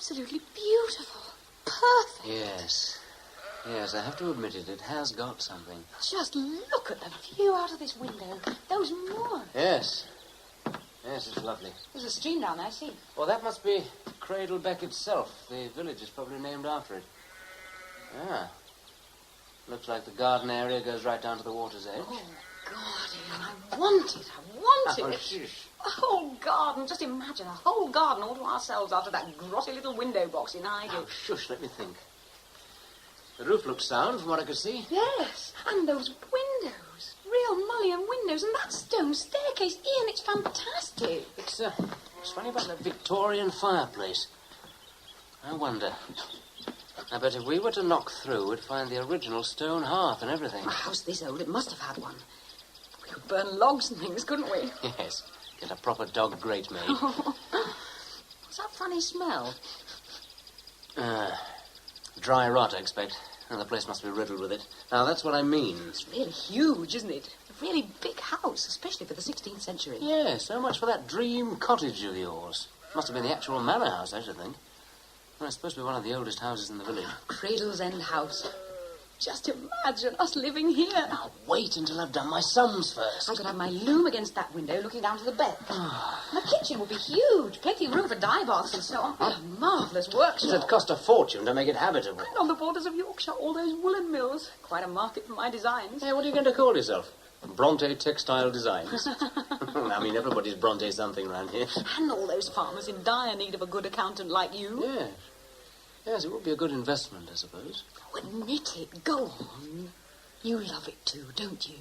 absolutely beautiful. Perfect. Yes, I have to admit it. It has got something. Just look at the view out of this window. Those moors. Yes, it's lovely. There's a stream down there, see? Well, that must be Cradlebeck itself. The village is probably named after it. Ah. Looks like the garden area goes right down to the water's edge. Oh, God, Ian, I want it. Oh, shush. A whole garden. Just imagine a whole garden all to ourselves after that grotty little window box in Highgate. Oh, shush, let me think. The roof looks sound from what I could see. Yes, and those windows. Real mullion windows, and that stone staircase. Ian, it's fantastic. It's funny about that Victorian fireplace. I wonder. I bet if we were to knock through, we'd find the original stone hearth and everything. A house this old, it must have had one. We could burn logs and things, couldn't we? Yes, get a proper dog grate made. What's that funny smell? Dry rot, I expect. And the place must be riddled with it. Now, that's what I mean. It's really huge, isn't it? A really big house, especially for the 16th century. Yes, so much for that dream cottage of yours. Must have been the actual manor house, I should think. Well, it's supposed to be one of the oldest houses in the village. Cradle's End House. Just imagine us living here. Now, wait until I've done my sums first. I could have my loom against that window looking down to the bed. The kitchen would be huge. Plenty of room for dye baths and so on. What a marvellous workshop. It'd cost a fortune to make it habitable. And on the borders of Yorkshire, all those woolen mills. Quite a market for my designs. Hey, what are you going to call yourself? Bronte Textile Designs. I mean, everybody's Bronte something around here. And all those farmers in dire need of a good accountant like you. Yes, it would be a good investment, I suppose. Admit it. Go on. You love it too, don't you?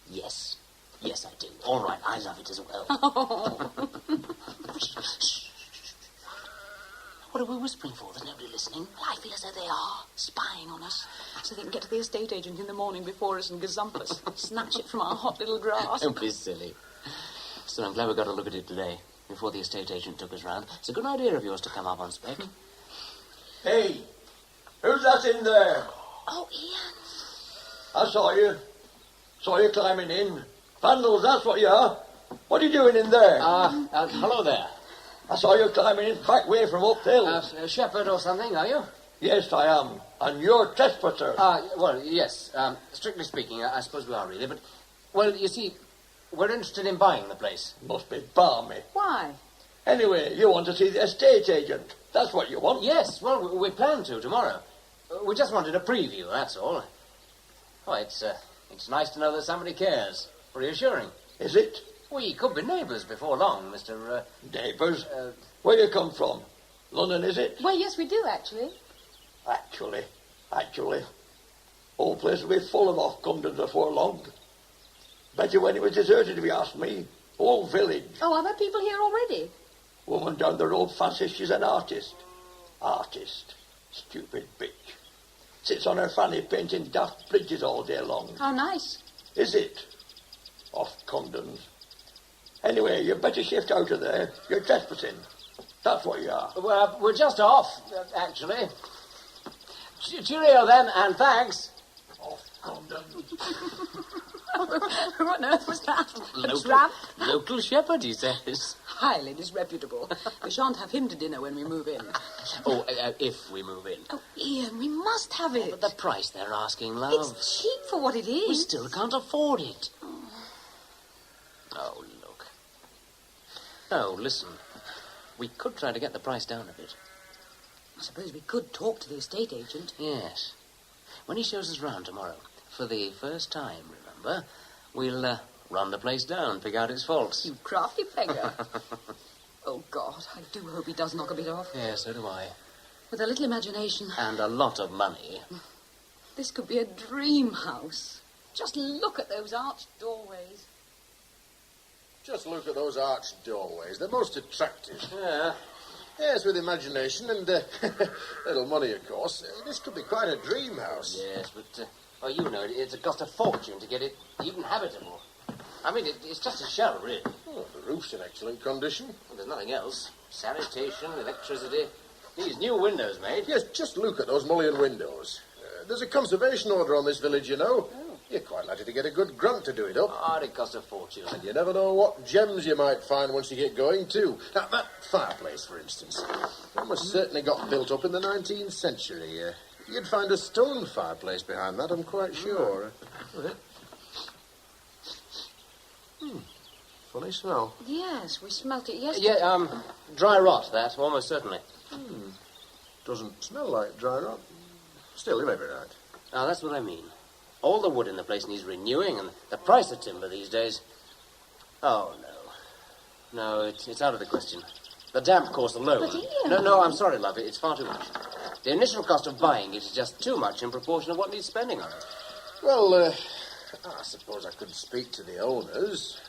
Yes, I do. All right, I love it as well. What are we whispering for? There's nobody listening. Well, I feel as though they are spying on us, so they can get to the estate agent in the morning before us and gazump us, snatch it from our hot little grass. Don't be silly. Still, I'm glad we got a look at it today, before the estate agent took us round. It's a good idea of yours to come up on spec. Hey, who's that in there? Oh, Ian. I saw you. Saw you climbing in. Vandals, that's what you are. What are you doing in there? Hello there. I saw you climbing in back way from uphill. A shepherd or something, are you? Yes, I am. And you're trespasser. Well, yes. Strictly speaking, I suppose we are really, but... Well, you see, we're interested in buying the place. Must be balmy. Why? Anyway, you want to see the estate agent. That's what you want. Yes, well, we plan to tomorrow. We just wanted a preview, that's all. Oh, it's nice to know that somebody cares. Reassuring. Is it? We could be neighbours before long, Mr. Neighbours? Where you come from? London, is it? Well, yes, we do, actually. Actually. Whole place will be full of off-comers before long. Bet you when it was deserted, if you ask me. Whole village. Oh, are there people here already? Woman down the road fancies she's an artist. Stupid bitch. Sits on her fanny painting daft bridges all day long. How nice. Is it? Off-comers. Anyway, you better shift out of there. You're trespassing. That's what you are. Well, we're just off, actually. Cheerio, then, and thanks. Off-comers. Who on earth was that? A tramp? Local shepherd, he says. Highly disreputable. We shan't have him to dinner when we move in. If we move in. Oh, Ian, we must have it. But the price they're asking, love. It's cheap for what it is. We still can't afford it. Oh, look. Oh, listen. We could try to get the price down a bit. I suppose we could talk to the estate agent. Yes. When he shows us round tomorrow, for the first time, remember, we'll run the place down, pick out its faults. You crafty beggar. Oh, God, I do hope he does knock a bit off. Yeah, so do I. With a little imagination. And a lot of money. This could be a dream house. Just look at those arched doorways. Just look at those arched doorways. They're most attractive. Yeah. Yes, with imagination and little money, of course. This could be quite a dream house. Yes, but, you know, it's cost a fortune to get it even habitable. I mean, it's just a shell, really. Oh, the roof's in excellent condition. Well, there's nothing else. Sanitation, electricity. These new windows made. Yes, just look at those mullion windows. There's a conservation order on this village, you know. Oh. You're quite likely to get a good grunt to do it up. Oh, it cost a fortune. And you never know what gems you might find once you get going, too. Now, that fireplace, for instance, that must certainly got built up in the 19th century. You'd find a stone fireplace behind that, I'm quite sure. Funny smell. Yes, we smelt it yesterday. Yeah, dry rot, that, almost certainly. Doesn't smell like dry rot. Still, you may be right. Now, that's what I mean. All the wood in the place needs renewing, and the price of timber these days... Oh, no. No, it's out of the question. The damp cost alone... But Ian... No, I'm sorry, love. It's far too much. The initial cost of buying it is just too much in proportion of what needs spending on it. Well, I suppose I could speak to the owners.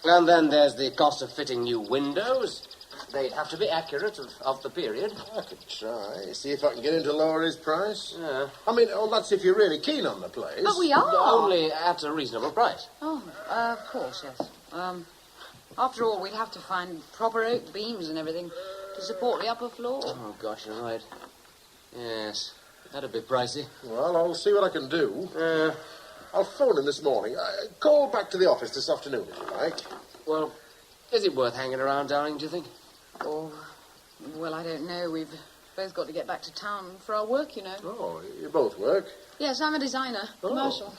And then there's the cost of fitting new windows. They'd have to be accurate of the period. I could try. See if I can get him to lower his price. Yeah. I mean, that's if you're really keen on the place. But we are. Only at a reasonable price. Oh, of course, yes. After all, we'd have to find proper oak beams and everything to support the upper floor. Oh, gosh, you're right. Yes, that'd be pricey. Well, I'll see what I can do. I'll phone him this morning. Call back to the office this afternoon, if you like. Well, is it worth hanging around, darling, do you think? Oh, well, I don't know. We've both got to get back to town for our work, you know. Oh, you both work? Yes, I'm a designer. Commercial.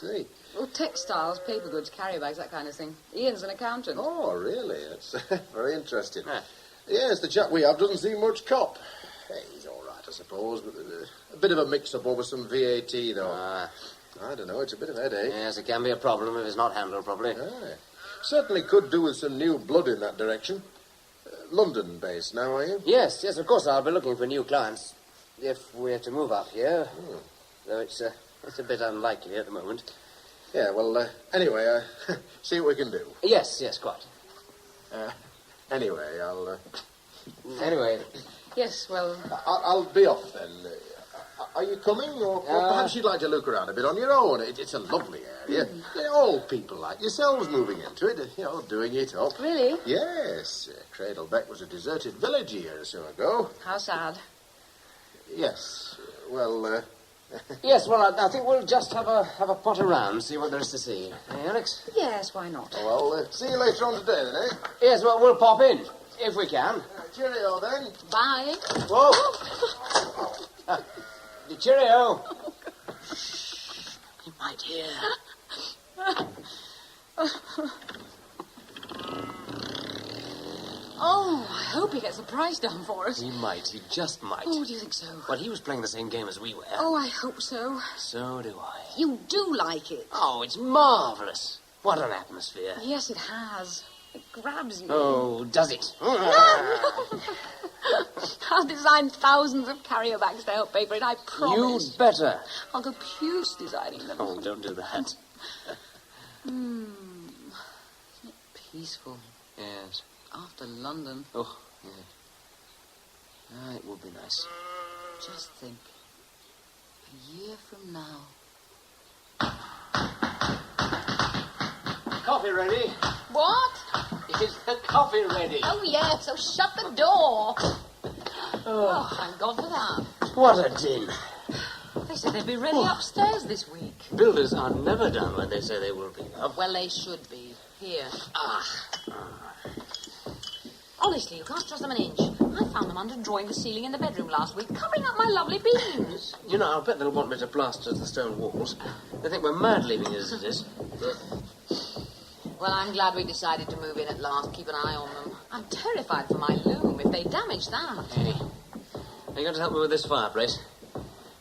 See. Well, textiles, paper goods, carrier bags, that kind of thing. Ian's an accountant. Oh, really? That's very interesting. Yeah. Yes, the chap we have doesn't seem much cop. Hey, he's all right, I suppose, but a bit of a mix-up over some VAT, though. I don't know, it's a bit of a headache. Yes, it can be a problem if it's not handled properly. Aye. Certainly could do with some new blood in that direction. London-based now, are you? Yes, of course, I'll be looking for new clients if we're to move up here. Though it's a bit unlikely at the moment. Yeah, well, anyway, see what we can do. Yes, quite. Anyway, Anyway. Yes, well... I'll be off then. Are you coming? Or perhaps you'd like to look around a bit on your own. It's a lovely area. All people like yourselves moving into it, doing it up. Really? Yes. Cradlebeck was a deserted village a year or so ago. How sad. Yes. Well, Yes, well, I think we'll just have a pot around, see what there is to see. Hey, Alex? Yes, why not? well, see you later on today then, eh? Yes, well, we'll pop in, if we can. Cheerio then. Bye. Whoa! Cheerio! You might hear. Oh, I hope he gets the price down for us. He might, he just might. Oh, do you think so? Well, he was playing the same game as we were. Oh, I hope so. So do I. You do like it. Oh, it's marvellous. What an atmosphere. Yes, it has. It grabs you. Oh, does it? No! I'll design thousands of carrier bags to help pay for it, I promise. You'd better. I'll go puce designing them. Oh, don't do that. Isn't it peaceful Yes. after London? Oh, yeah. Ah, it would be nice. Just think. A year from now. Coffee ready? What? Is the coffee ready? Oh, yes, so shut the door. Oh, thank God for that. What a din. They said they'd be ready upstairs this week. Builders are never done when they say they will be. Well, they should be. Here. Honestly, you can't trust them an inch. I found them underdrawing the ceiling in the bedroom last week, covering up my lovely beams. You know, I'll bet they'll want me to plaster the stone walls. They think we're mad leaving it as it is. Well, I'm glad we decided to move in at last. Keep an eye on them. I'm terrified for my loom if they damage that. Hey, are you going to help me with this fireplace?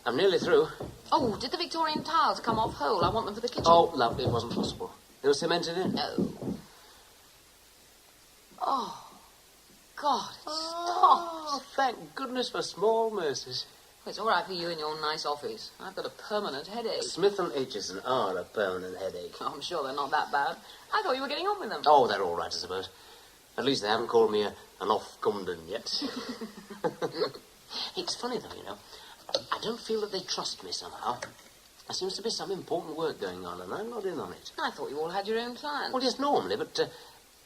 I'm nearly through. Oh, did the Victorian tiles come off whole? I want them for the kitchen. Oh, lovely, it wasn't possible. They were cemented in. No. Oh, God, it Oh, stopped. thank goodness for small mercies. It's all right for you in your nice office. I've got a permanent headache. Smith and Aitchison are a permanent headache. Oh, I'm sure they're not that bad. I thought you were getting on with them. Oh, they're all right, I suppose. At least they haven't called me an off-Cumden yet. It's funny, though, you know. I don't feel that they trust me somehow. There seems to be some important work going on, and I'm not in on it. I thought you all had your own clients. Well, yes, normally, but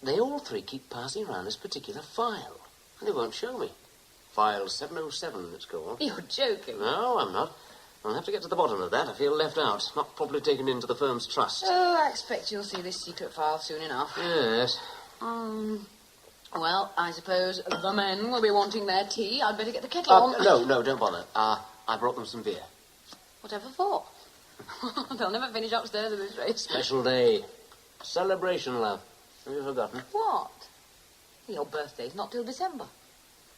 they all three keep passing around this particular file, and they won't show me. File 707, it's called. You're joking. No, I'm not. I'll have to get to the bottom of that. I feel left out, not properly taken into the firm's trust. Oh, I expect you'll see this secret file soon enough. Yes. Well, I suppose the men will be wanting their tea. I'd better get the kettle on. No, don't bother. I brought them some beer. Whatever for? They'll never finish upstairs at this rate. Special day. Celebration, love. Have you forgotten? What? Your birthday's not till December.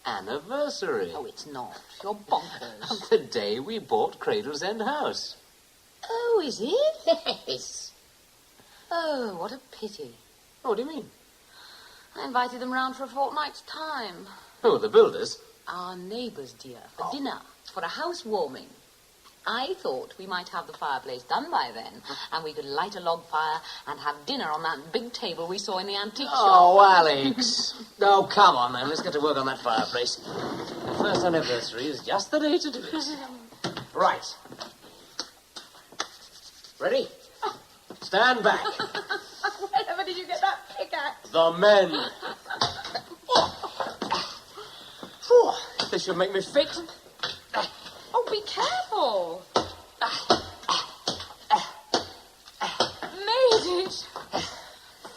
Anniversary. Oh, it's not. You're bonkers. Of the day we bought Cradle's End House. Oh, is it? Yes. Oh, what a pity. Oh, what do you mean? I invited them round for a fortnight's time. Oh, the builders? Our neighbours, dear, for dinner, for a housewarming. I thought we might have the fireplace done by then, and we could light a log fire and have dinner on that big table we saw in the antique shop. Oh, Alex. Oh, come on, then. Let's get to work on that fireplace. The first anniversary is just the day to do it. Right. Ready? Stand back. Wherever did you get that pickaxe? The men. Phew, this should make me fit. Oh, be careful. Made it.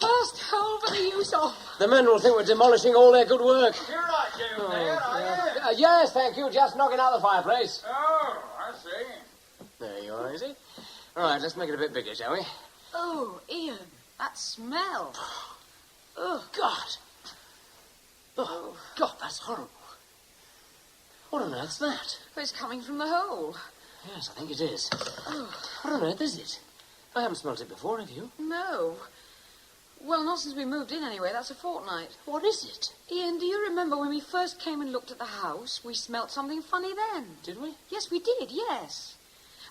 First hole for the use of. The men will think we're demolishing all their good work. You're right, Jim, there, are you? Yes, thank you. Just knocking out the fireplace. Oh, I see. There you are, Izzy. All right, let's make it a bit bigger, shall we? Oh, Ian, that smell. Oh, God. Oh, God, that's horrible. What on earth's that? It's coming from the hole. Yes, I think it is. What on earth is it? I haven't smelt it before, have you? No. Well, not since we moved in, anyway. That's a fortnight. What is it? Ian, do you remember when we first came and looked at the house, we smelt something funny then? Did we? Yes, we did, yes.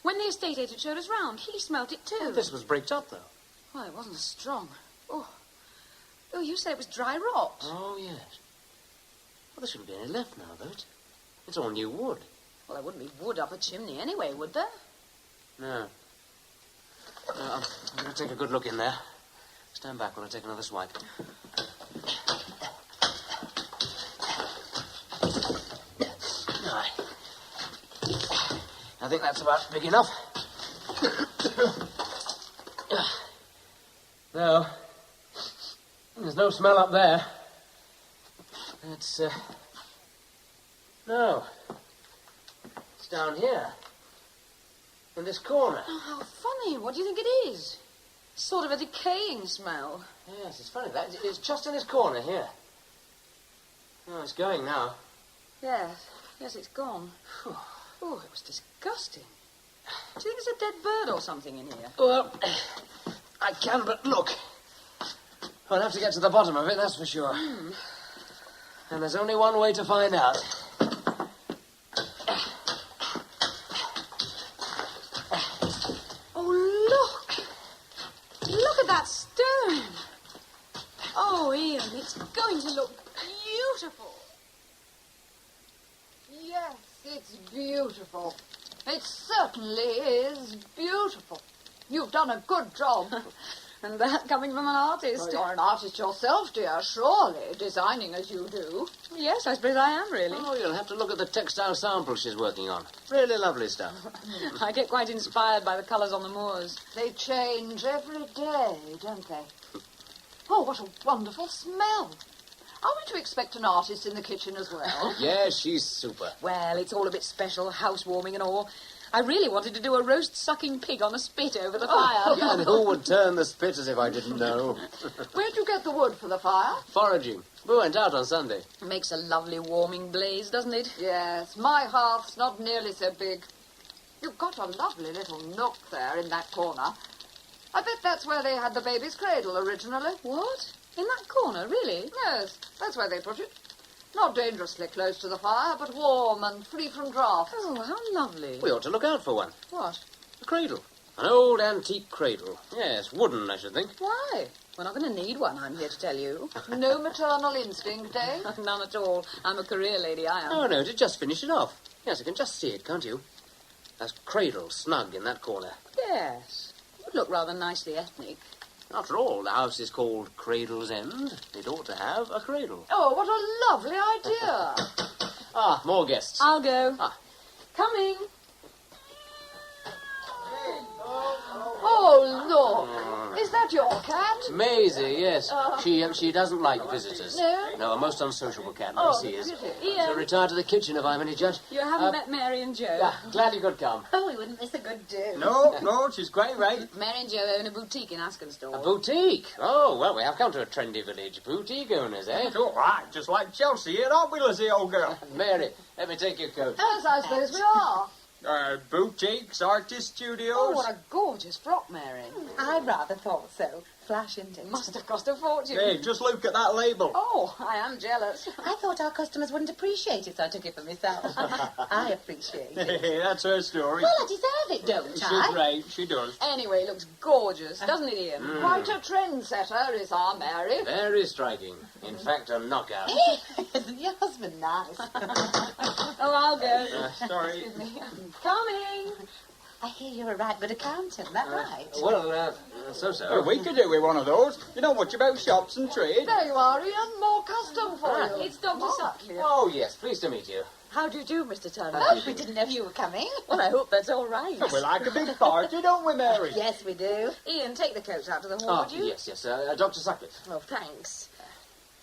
When the estate agent showed us round, he smelt it too. Oh, this was bricked up, though. Well, it wasn't as strong. Oh, you said it was dry rot. Oh, yes. Well, there shouldn't be any left now, though. It's all new wood. Well, there wouldn't be wood up a chimney anyway, would there? No. I'm going to take a good look in there. Stand back while I take another swipe. Aye. I think that's about big enough. No. There's no smell up there. It's, No. It's down here. In this corner. Oh, how funny. What do you think it is? Sort of a decaying smell. Yes, it's funny. It's just in this corner here. Oh, it's going now. Yes, it's gone. Oh, it was disgusting. Do you think it's a dead bird or something in here? Well, I can but look. I'll have to get to the bottom of it, that's for sure. And there's only one way to find out. Oh, look! Look at that stone! Oh, Ian, it's going to look beautiful. Yes, it's beautiful. It certainly is beautiful. You've done a good job. And that coming from an artist. Well, you're an artist yourself, dear, surely, designing as you do. Yes, I suppose I am, really. Oh, you'll have to look at the textile sample she's working on. Really lovely stuff. I get quite inspired by the colours on the moors. They change every day, don't they? Oh, what a wonderful smell. Are we to expect an artist in the kitchen as well? Yes, she's super. Well, it's all a bit special, housewarming and all. I really wanted to do a roast-sucking pig on a spit over the fire. Yeah, and who would turn the spit as if I didn't know? Where'd you get the wood for the fire? Foraging. We went out on Sunday. Makes a lovely warming blaze, doesn't it? Yes, my hearth's not nearly so big. You've got a lovely little nook there in that corner. I bet that's where they had the baby's cradle originally. What? In that corner, really? Yes, that's where they put it. Not dangerously close to the fire, but warm and free from draught. Oh, how lovely. We ought to look out for one. What? A cradle. An old antique cradle. Yes, wooden, I should think. Why? We're not going to need one, I'm here to tell you. No maternal instinct, eh? None at all. I'm a career lady, I am. Oh, no, to just finish it off. Yes, I can just see it, can't you? That cradle snug in that corner. Yes. It would look rather nicely ethnic. After all, the house is called Cradle's End. It ought to have a cradle. Oh, what a lovely idea. Ah, more guests. I'll go. Ah. Coming. Oh, look. Is that your cat? Maisie, yes. She doesn't like visitors. No? No, a most unsociable cat. Oh, She is. pity. So retire to the kitchen if I'm any judge. You haven't met Mary and Joe? Yeah, glad you could come. Oh, we wouldn't miss a good do. No, she's quite right. Mary and Joe own a boutique in Askenstall. A boutique? Oh, well, we have come to a trendy village. Boutique owners, eh? It's all right, just like Chelsea here, aren't we, Lizzie, old girl? Mary, let me take your coat. Yes, I suppose we are. Boutiques, artist studios. Oh, what a gorgeous frock, Mary. I rather thought so. Flash, isn't it? Must have cost a fortune. Hey, just look at that label. Oh, I am jealous. I thought our customers wouldn't appreciate it, so I took it for myself. I appreciate it. That's her story. Well, I deserve it, don't She's I? right, she does. Anyway, it looks gorgeous, doesn't it, Ian? Quite a trendsetter is our Mary. Very striking. In fact, a knockout. Isn't your husband nice? Oh, I'll go. Sorry. Coming. I hear you're a right good accountant, that right? Well, so. We could do with one of those. You know much about shops and trade. There you are, Ian. More custom for you. It's Dr. Sutcliffe. Oh, yes, pleased to meet you. How do you do, Mr. Turner? Oh, we didn't know you were coming. Well, I hope that's all right. We like a big party, don't we, Mary? Yes, we do. Ian, take the coats out to the hall, Oh, would you? yes. Dr. Sutcliffe. Oh, thanks.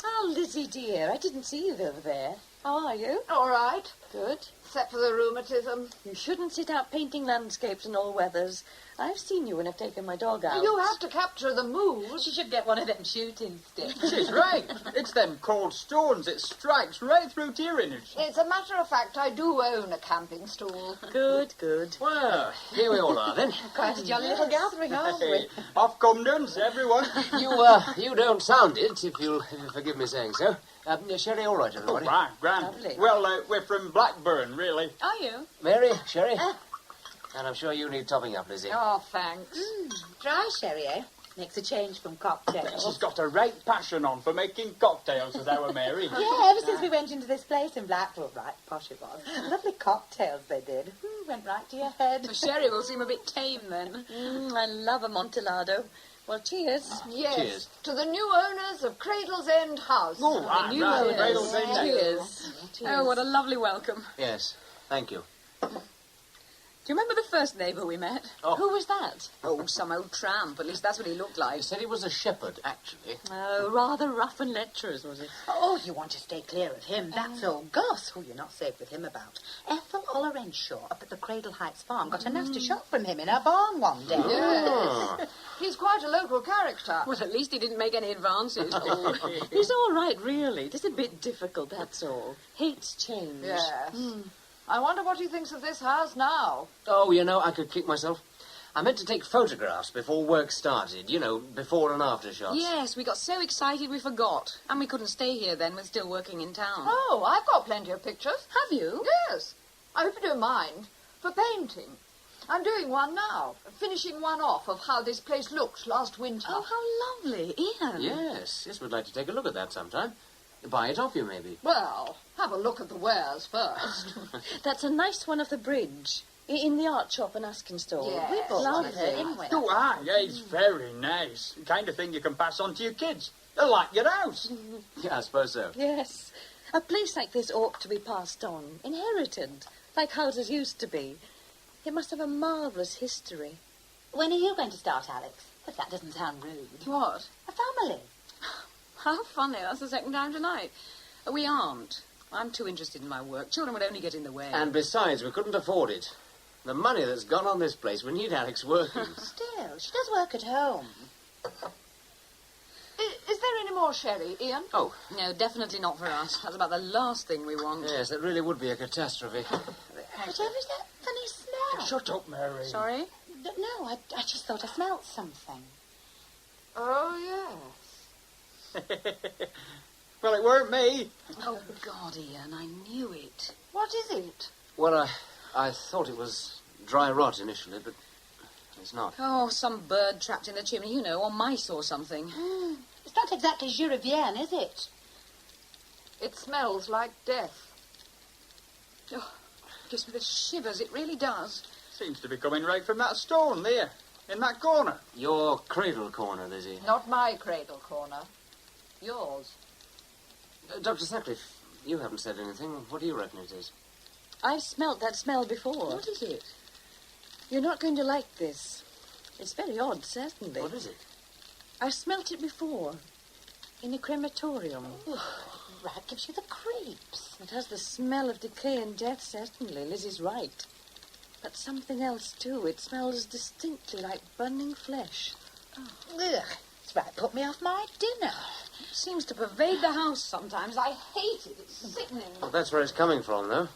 Oh, Lizzie, dear, I didn't see you over there. How are you? All right. Good. Except for the rheumatism. You shouldn't sit out painting landscapes in all weathers. I've seen you when I've taken my dog out. You have to capture the mood. She should get one of them shooting sticks. She's right. It's them cold stones. It strikes right through to your innards. It's a matter of fact, I do own a camping stool. Good, good. Well, here we all are, then. Quite a jolly little gathering, aren't we? Hey, off Cumdens, everyone. You don't sound it, if you'll forgive me saying so. Sherry, all right, everybody? Right, grand. Lovely. Well, we're from Blackburn, really. Are you? Mary, Sherry? And I'm sure you need topping up, Lizzie. Oh, thanks. Dry sherry, eh? Makes a change from cocktails. She's got a right passion on for making cocktails with our Mary. Yeah, ever since we went into this place in Blackpool, right posh it was. Lovely cocktails they did. Went right to your head. The sherry will seem a bit tame then. I love Amontillado. Well, cheers. Yes. Cheers. To the new owners of Cradle's End House. Oh, right, New right. owners. Cradle's End. Cheers. Oh, what a lovely welcome. Yes, thank you. Do you remember the first neighbour we met? Oh. Who was that? Oh, some old tramp. At least that's what he looked like. He said he was a shepherd, actually. Oh, rather rough and lecherous, was it? Oh, you want to stay clear of him. That's old Gus, who you're not safe with him about. Ethel Ollerenshaw up at the Cradle Heights farm got a nasty shock from him in her barn one day. Yes. He's quite a local character. Well, at least he didn't make any advances. He's all right, really. Just a bit difficult, that's all. Hates change. Yes. I wonder what he thinks of this house now. Oh, you know, I could kick myself. I meant to take photographs before work started, you know, before and after shots. Yes, we got so excited we forgot. And we couldn't stay here then. We're still working in town. Oh, I've got plenty of pictures. Have you? Yes. I hope you don't mind. For painting. I'm doing one now. Finishing one off of how this place looked last winter. Oh, how lovely. Ian. Yes, we'd like to take a look at that sometime. Buy it off you, maybe. Well, have a look at the wares first. That's a nice one of the bridge. In the art shop in Askenstall. Yes. We bought one Lovely. of them, didn't we? Oh, aye, yeah, it's very nice. The kind of thing you can pass on to your kids. They'll like your house. Yeah, I suppose so. Yes. A place like this ought to be passed on, inherited, like houses used to be. It must have a marvellous history. When are you going to start, Alex? If that doesn't sound rude. What? A family. How funny. That's the second time tonight. We aren't. I'm too interested in my work. Children would only get in the way. And besides, we couldn't afford it. The money that's gone on this place, we need Alex working. Still, she does work at home. Is there any more sherry, Ian? Oh, No, definitely not for us. That's about the last thing we want. yes, that really would be a catastrophe. Whatever is that funny smell? Shut up, Mary. Sorry? No, I just thought I smelt something. Oh, yes. Well, it weren't me. Oh, God, Ian, I knew it. What is it? Well, I thought it was dry rot initially, but it's not. Oh, some bird trapped in the chimney, you know, or mice or something. It's not exactly Jurevienne, is it? It smells like death. Oh, gives me the shivers, it really does. Seems to be coming right from that stone there, in that corner. Your cradle corner, Lizzie. Not my cradle corner. Yours. Dr. Sutcliffe, you haven't said anything. What do you reckon it is? I've smelt that smell before. What is it? You're not going to like this. It's very odd, certainly. What is it? I've smelt it before. In a crematorium. Rat gives you the creeps. It has the smell of decay and death, certainly. Lizzie's right. But something else, too. It smells distinctly like burning flesh. Ugh. It's right, put me off my dinner. It seems to pervade the house sometimes. I hate it. It's sickening. Well, that's where it's coming from, though.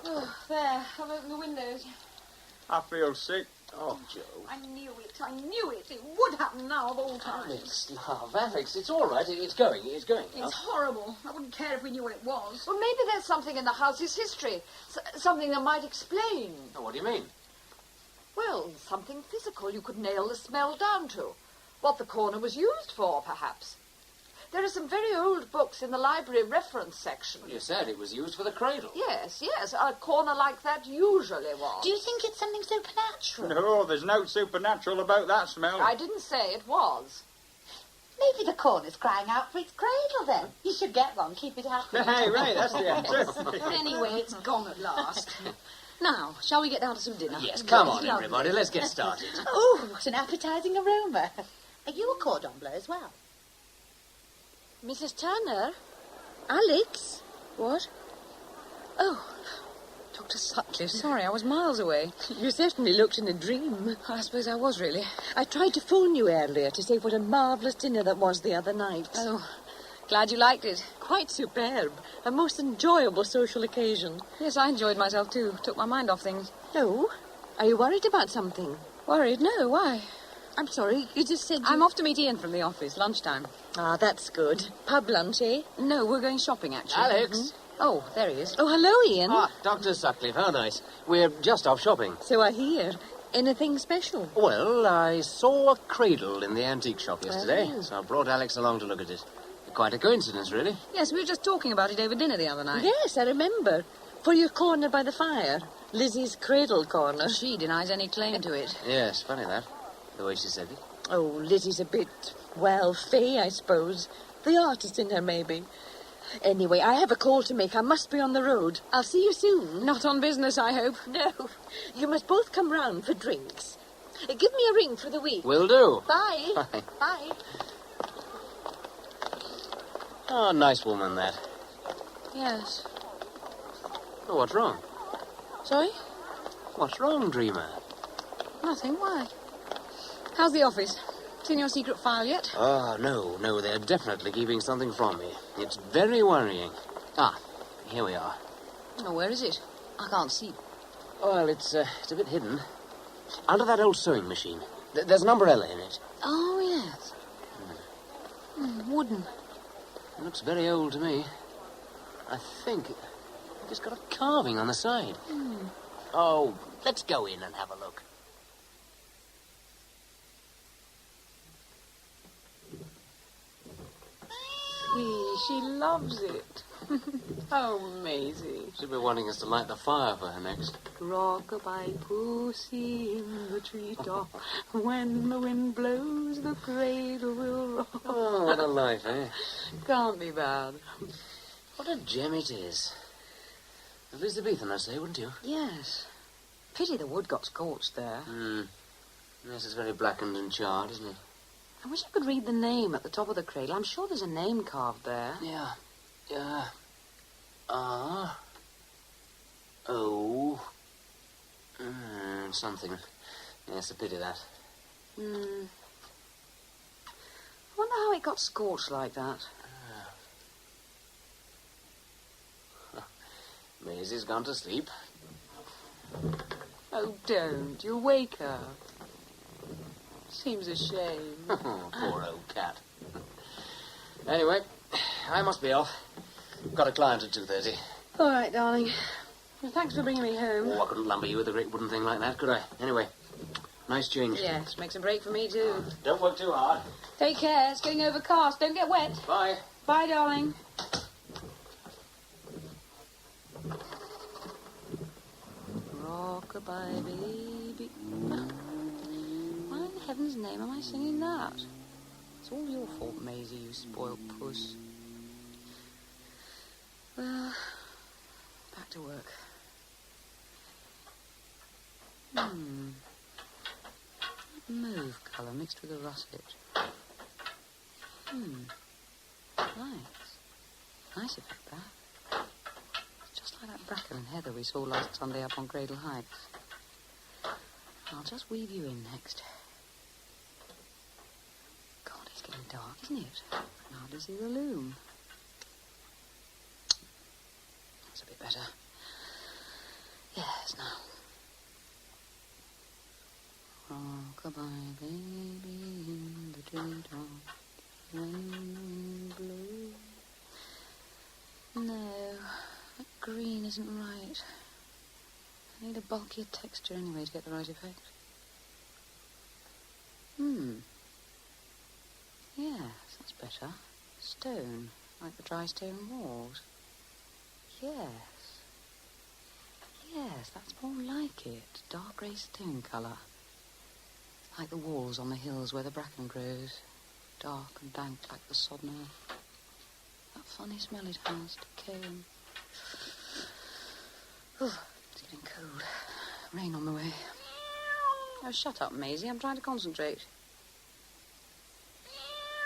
Oh, there. I've opened the windows. I feel sick. Oh, Joe. I knew it. I knew it. It would happen now of all times. Alex, love, Alex, it's all right. It's going. It's horrible. I wouldn't care if we knew what it was. Well, maybe there's something in the house's history. Something that might explain. Oh, what do you mean? Well, something physical you could nail the smell down to. What the corner was used for, perhaps. There are some very old books in the library reference section. Well, you said it was used for the cradle. Yes, a corner like that usually was. Do you think it's something supernatural? No, there's no supernatural about that smell. I didn't say it was. Maybe the corner's crying out for its cradle, then. You should get one, keep it happy. Hey, right, that's the answer. Anyway, it's gone at last. Now, shall we get down to some dinner? Yes, come on, everybody. Let's get started. Oh, what an appetizing aroma. Are you a cordon bleu as well? Mrs. Turner? Alex? What? Oh, Dr. Sutcliffe, sorry, I was miles away. You certainly looked in a dream. I suppose I was, really. I tried to phone you earlier to say what a marvellous dinner that was the other night. Oh, glad you liked it. Quite superb. A most enjoyable social occasion. Yes, I enjoyed myself, too. Took my mind off things. Oh? Are you worried about something? Worried? No, why? I'm sorry, you just said I'm off to meet Ian from the office, lunchtime. Ah, that's good. Pub lunch, eh? No, we're going shopping, actually. Alex. Oh, there he is. Oh, hello, Ian. Ah, Dr. Sutcliffe, how nice. We're just off shopping. So I hear. Anything special? Well, I saw a cradle in the antique shop yesterday, Oh. so I brought Alex along to look at it. Quite a coincidence, really. Yes, we were just talking about it over dinner the other night. Yes, I remember. For your corner by the fire. Lizzie's cradle corner. She denies any claim to it. Yes, funny that, the way she said it. Oh, Lizzie's a bit, well, fey, I suppose. The artist in her, maybe. Anyway, I have a call to make. I must be on the road. I'll see you soon. Not on business, I hope. No. You must both come round for drinks. Give me a ring for the week. Will do. Bye. Bye. Bye. Oh, nice woman, that. Yes. Oh, what's wrong? Sorry? What's wrong, dreamer? Nothing. Why? How's the office? Seen your secret file yet? Oh, no, they're definitely keeping something from me. It's very worrying. Ah, here we are. Oh, where is it? I can't see. Well, it's a bit hidden. Under that old sewing machine. There's an umbrella in it. Oh, yes. Wooden. It looks very old to me. I think it's got a carving on the side. Oh, let's go in and have a look. She loves it. Oh, Maisie. She'll be wanting us to light the fire for her next. Rock-a-bye pussy in the treetop. When the wind blows, the cradle will rock. Oh, what a life, eh? Can't be bad. What a gem it is. Elizabethan, I say, wouldn't you? Yes. Pity the wood got scorched there. Yes, it's very blackened and charred, isn't it? I wish I could read the name at the top of the cradle. I'm sure there's a name carved there. Yeah. O. Something. Yes, a pity that. I wonder how it got scorched like that. Maisie's gone to sleep. Oh, don't. You'll wake her. Seems a shame. Poor old cat. Anyway, I must be off. Got a client at 2:30. All right, darling. Well, thanks for bringing me home. Oh, I couldn't lumber you with a great wooden thing like that, could I? Anyway, nice change. Yes, makes a break for me, too. Don't work too hard. Take care. It's getting overcast. Don't get wet. Bye. Bye, darling. Rock-a-bye, baby. Why in heaven's name am I singing that? It's all your fault, Maisie, you spoiled puss. Well, back to work. mauve colour mixed with a russet. Nice effect, that. It's just like that bracken and heather we saw last Sunday up on Cradle Heights. I'll just weave you in next. God, it's getting dark, isn't it? I can hardly see the loom. That's a bit better. Yes, now. Rock-a-bye, baby, in the treetop, wind blows. No, that green isn't right. I need a bulkier texture anyway to get the right effect. Yes, that's better. Stone, like the dry stone walls. Yes, that's more like it. Dark grey stone colour. Like the walls on the hills where the bracken grows. Dark and dank like the sodden earth. That funny smell it has, decaying. It's getting cold. Rain on the way. Oh, shut up, Maisie. I'm trying to concentrate.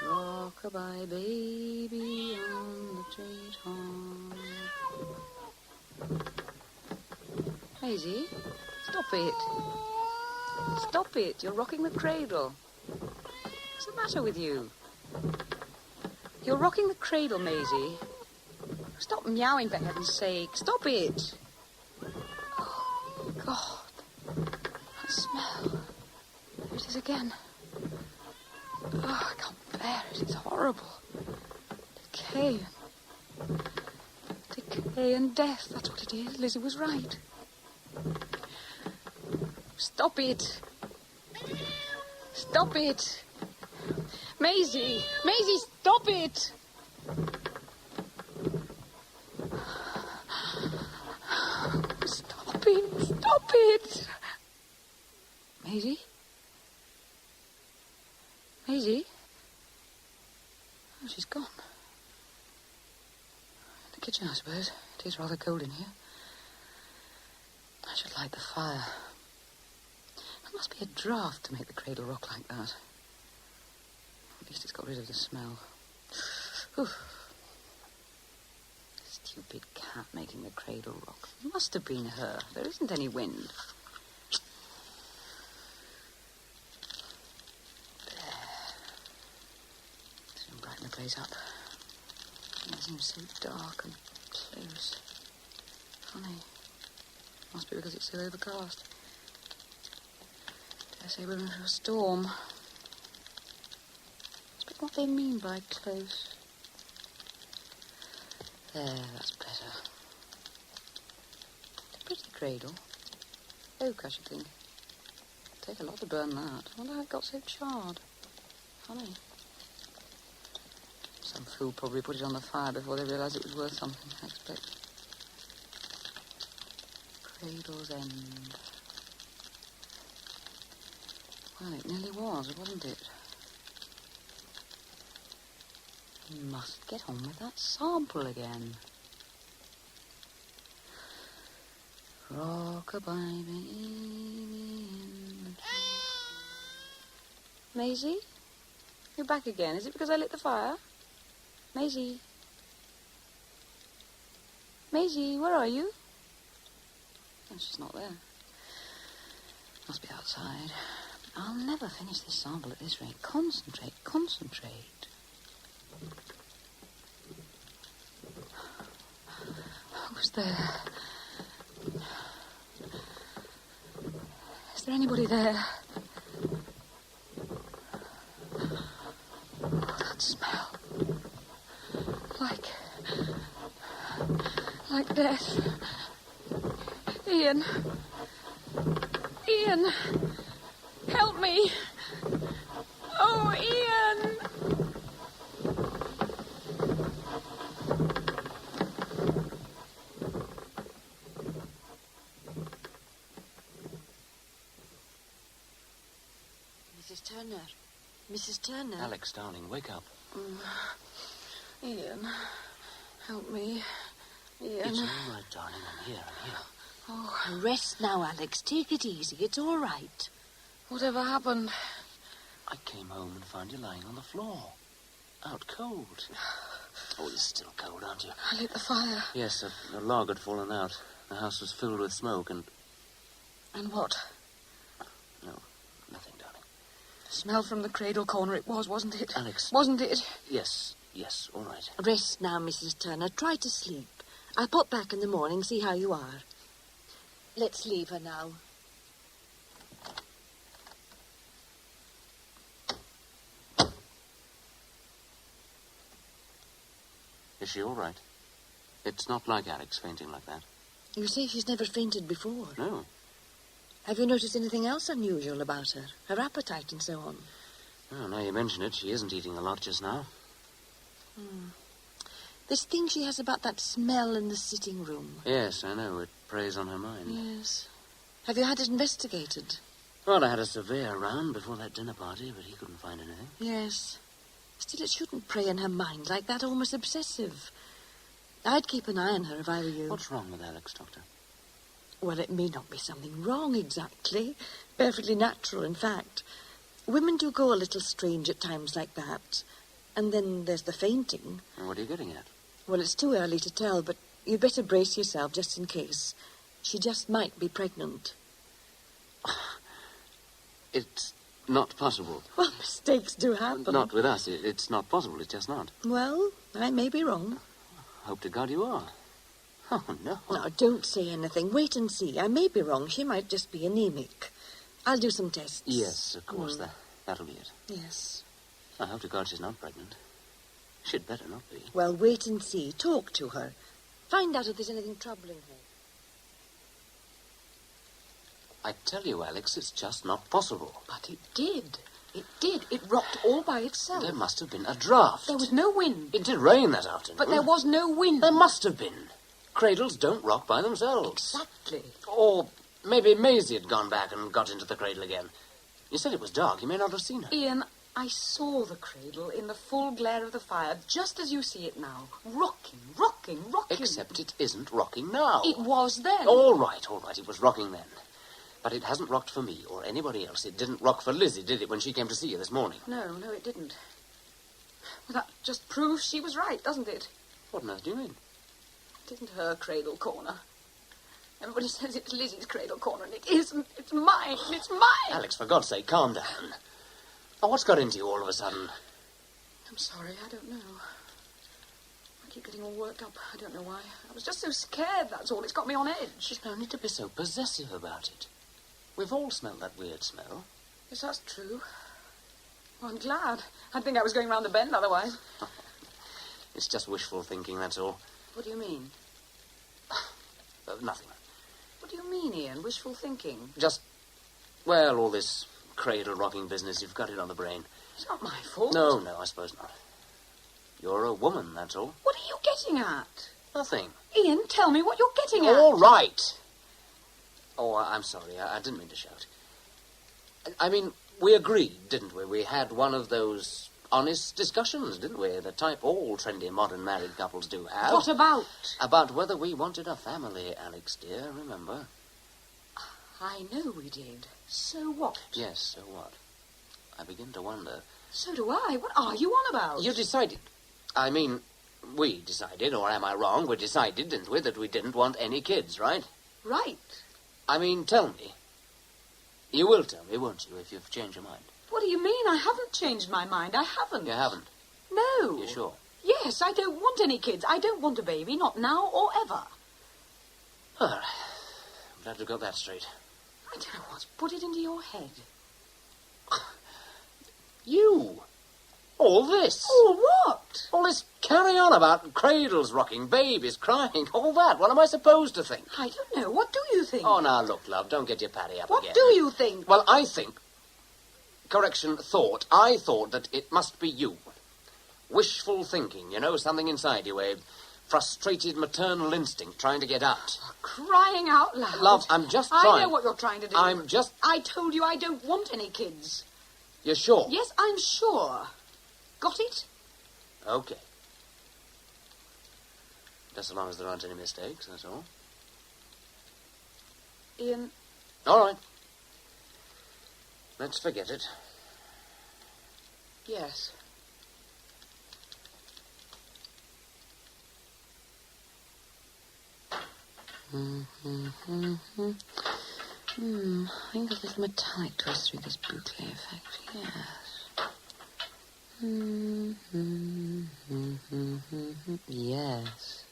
Rock-a-bye, baby, on the treetop. Maisie, stop it. Stop it. You're rocking the cradle. What's the matter with you? You're rocking the cradle, Maisie. Stop meowing, for heaven's sake. Stop it. Oh, God. That smell. There it is again. Oh, I can't bear it. It's horrible. Decay. Decay and death. That's what it is. Lizzie was right. Stop it. Stop it. Maisie! Maisie, stop it! Stop it! Stop it! Maisie? Maisie? Oh, she's gone. In the kitchen, I suppose. It is rather cold in here. I should light the fire. There must be a draught to make the cradle rock like that. At least it's got rid of the smell. Whew. Stupid cat making the cradle rock. It must have been her. There isn't any wind. There. Soon brighten the place up. It seems so dark and close. Funny. Must be because it's so overcast. Dare say we're in for a storm. What they mean by close. There, that's better. It's a pretty cradle. Oak, I should think. It'd take a lot to burn that. I wonder how it got so charred. Funny. Some fool probably put it on the fire before they realised it was worth something, I expect. Cradle's end. Well, it nearly was, wasn't it? You must get on with that sample again. Rock-a-bye, baby. Maisie? You're back again. Is it because I lit the fire? Maisie? Maisie, where are you? Oh, she's not there. Must be outside. I'll never finish this sample at this rate. Concentrate, concentrate. Who's there? Is there anybody there? Oh, that smell. Like death. Ian. Ian. Help me. Oh, Ian. Mrs. Turner. Mrs. Turner. Alex, darling, wake up. Ian. Help me. Ian. It's all right, darling. I'm here. Oh, rest now, Alex. Take it easy. It's all right. Whatever happened? I came home and found you lying on the floor. Out cold. Oh, you're still cold, aren't you? I lit the fire. Yes, a log had fallen out. The house was filled with smoke and... And what? No, nothing, darling. The smell from the cradle corner it was, wasn't it? Alex. Wasn't it? Yes, all right. Rest now, Mrs. Turner. Try to sleep. I'll pop back in the morning, see how you are. Let's leave her now. Is she all right? It's not like Alex fainting like that. You say she's never fainted before. No. Have you noticed anything else unusual about her? Her appetite and so on? Oh, now you mention it, she isn't eating a lot just now. This thing she has about that smell in the sitting room. Yes, I know. It preys on her mind. Yes. Have you had it investigated? Well, I had a surveyor round before that dinner party, but he couldn't find anything. Yes. Still, it shouldn't prey on her mind like that, almost obsessive. I'd keep an eye on her if I were you. What's wrong with Alex, Doctor? Well, it may not be something wrong exactly. Perfectly natural, in fact. Women do go a little strange at times like that. And then there's the fainting. And what are you getting at? Well, it's too early to tell, but you'd better brace yourself just in case. She just might be pregnant. It's not possible. Well, mistakes do happen. Not with us. It's not possible. It's just not. Well, I may be wrong. Hope to God you are. Oh, no. Now, don't say anything. Wait and see. I may be wrong. She might just be anemic. I'll do some tests. Yes, of course. That'll be it. Yes. I hope to God she's not pregnant. She'd better not be. Well, wait and see. Talk to her. Find out if there's anything troubling her. I tell you, Alex, it's just not possible. But it did. It did. It rocked all by itself. There must have been a draft. There was no wind. It did rain that afternoon. But there was no wind. There must have been. Cradles don't rock by themselves. Exactly. Or maybe Maisie had gone back and got into the cradle again. You said it was dark. You may not have seen her. Ian, I saw the cradle in the full glare of the fire, just as you see it now. Rocking, rocking, rocking. Except it isn't rocking now. It was then. All right. It was rocking then. But it hasn't rocked for me or anybody else. It didn't rock for Lizzie, did it, when she came to see you this morning? No, it didn't. Well, that just proves she was right, doesn't it? What on earth do you mean? It isn't her cradle corner. Everybody says it's Lizzie's cradle corner, and it isn't. It's mine. It's mine. Alex, for God's sake, calm down. Oh, what's got into you all of a sudden? I'm sorry, I don't know. I keep getting all worked up. I don't know why. I was just so scared, that's all. It's got me on edge. There's no need to be so possessive about it. We've all smelled that weird smell. Yes, that's true. Well, I'm glad. I'd think I was going round the bend otherwise. It's just wishful thinking, that's all. What do you mean? Nothing. What do you mean, Ian? Wishful thinking? Just, well, all this cradle-rocking business, you've got it on the brain. It's not my fault. No, I suppose not. You're a woman, that's all. What are you getting at? Nothing. Ian, tell me what you're getting at. All right. Oh, I'm sorry. I didn't mean to shout. I mean, we agreed, didn't we? We had one of those honest discussions, didn't we? The type all trendy modern married couples do have. What about? About whether we wanted a family, Alex, dear, remember? I know we did. So what? Yes, so what? I begin to wonder. So do I. What are you on about? You decided. I mean, we decided, or am I wrong? We decided, didn't we, that we didn't want any kids, right? Right. I mean, tell me. You will tell me, won't you, if you've changed your mind? What do you mean? I haven't changed my mind. I haven't. You haven't? No. You sure? Yes, I don't want any kids. I don't want a baby, not now or ever. All right. I'm glad you got that straight. I don't know what's put it into your head. You? All this? All what? All this carry on about cradles rocking, babies crying, all that. What am I supposed to think? I don't know. What do you think? Oh, now, look, love, don't get your paddy up What again. do you think? Well, I think... Correction, thought. I thought that it must be you. Wishful thinking, you know, something inside you, a frustrated maternal instinct trying to get out. Crying out loud. Love, I'm just trying. I know what you're trying to do. I told you I don't want any kids. You're sure? Yes, I'm sure. Got it? Okay. Just so long as there aren't any mistakes, that's all. Ian. All right. let's forget it. Yes. I think a little metallic twist through this boucle effect, yes. Yes.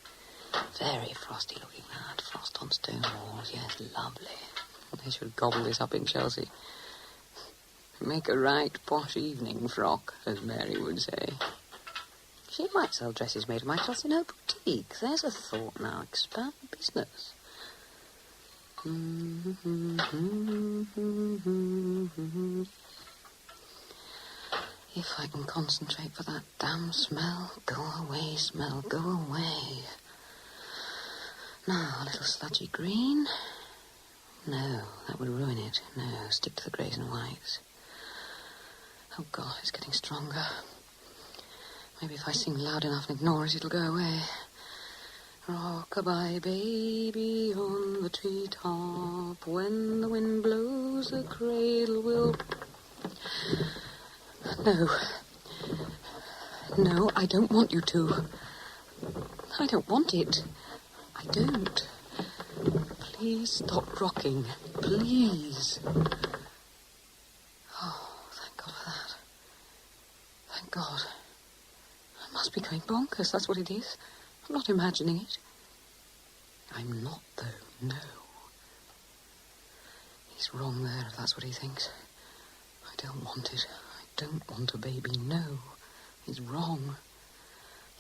Very frosty looking, that. Frost on stone walls, yes, lovely. They should gobble this up in Chelsea. Make a right posh evening frock, as Mary would say. She might sell dresses made of my cloth in her boutique. There's a thought now. Expand the business. If I can concentrate for that damn smell. Go away, smell, go away. Now, a little sludgy green. No, that would ruin it. No, stick to the greys and whites. Oh, God, it's getting stronger. Maybe if I sing loud enough and ignore it, it'll go away. Rock-a-bye, baby, on the treetop. When the wind blows, the cradle will... No, I don't want you to. I don't want it. I don't. Please stop rocking. Please. Oh, thank God for that. Thank God. I must be going bonkers, that's what it is. I'm not imagining it. I'm not, though, no. He's wrong there, if that's what he thinks. I don't want it. I don't want a baby, no. He's wrong.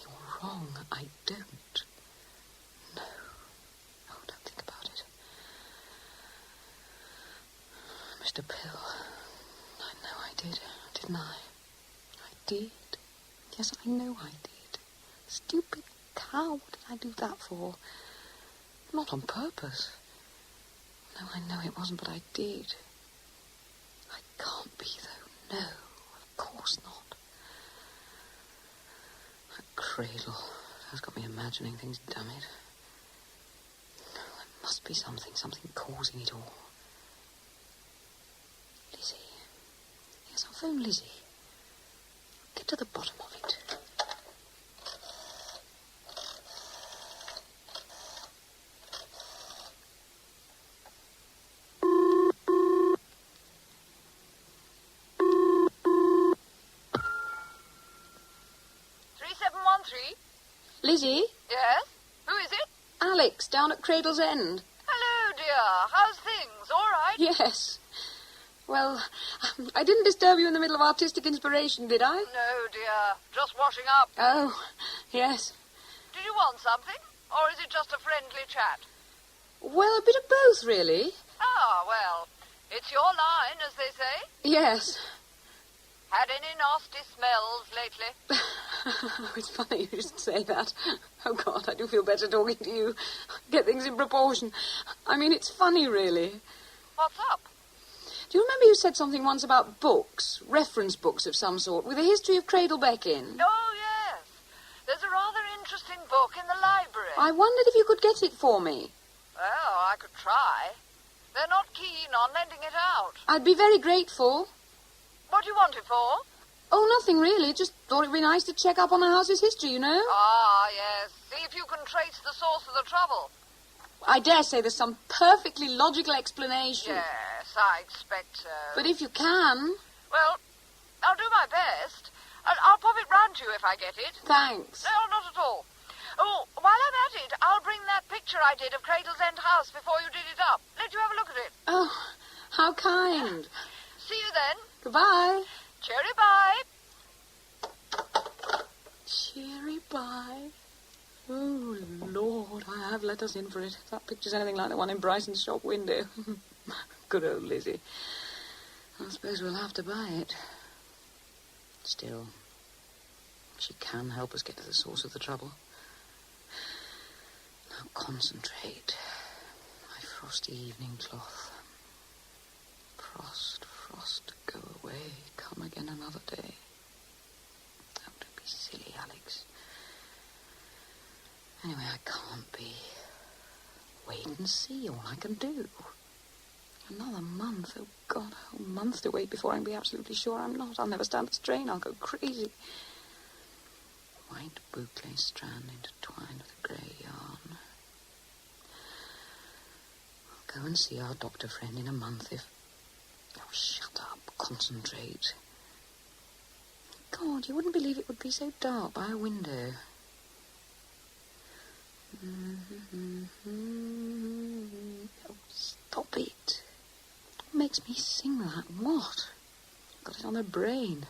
You're wrong. I don't. No. Oh, don't think about it. Mr. Pill. I know I did, didn't I? I did. Yes, I know I did. Stupid cow, what did I do that for? Not on purpose. No, I know it wasn't, but I did. I can't be, though. No, of course not. That cradle has got me imagining things, damn it. No, there must be something causing it all. Lizzie. Yes, I'll phone Lizzie. Get to the bottom of it. Lizzie? Yes? Who is it? Alex, down at Cradle's End. Hello, dear. How's things? All right? Yes. Well, I didn't disturb you in the middle of artistic inspiration, did I? No, dear. Just washing up. Oh, yes. Did you want something? Or is it just a friendly chat? Well, a bit of both, really. Ah, well, it's your line, as they say. Yes. Had any nasty smells lately? Oh, it's funny you should say that. Oh, God, I do feel better talking to you. Get things in proportion. I mean, it's funny, really. What's up? Do you remember you said something once about books, reference books of some sort, with a history of Cradlebeck in? Oh, yes. There's a rather interesting book in the library. I wondered if you could get it for me. Well, I could try. They're not keen on lending it out. I'd be very grateful. What do you want it for? Oh, nothing really. Just thought it'd be nice to check up on the house's history, you know? Ah, yes. See if you can trace the source of the trouble. I dare say there's some perfectly logical explanation. Yes, I expect so. But if you can... Well, I'll do my best. I'll pop it round to you if I get it. Thanks. No, not at all. Oh, while I'm at it, I'll bring that picture I did of Cradle's End House before you did it up. Let you have a look at it. Oh, how kind. See you then. Goodbye. Cheery bye. Cheery bye. Oh, Lord, I have let us in for it. If that picture's anything like the one in Bryson's shop window. Good old Lizzie. I suppose we'll have to buy it. Still, she can help us get to the source of the trouble. Now concentrate. My frosty evening cloth. Frost, frost, go away. Come again another day. Oh, don't be silly, Alex. Anyway, I can't be. Wait and see, all I can do. Another month. Oh, God, a whole month to wait before I can be absolutely sure I'm not. I'll never stand the strain. I'll go crazy. White boucle strand intertwined with grey yarn. I'll go and see our doctor friend in a month if... Oh, shut up. Concentrate. God, you wouldn't believe it would be so dark by a window. Oh, stop it. What makes me sing that? What? Got it on my brain.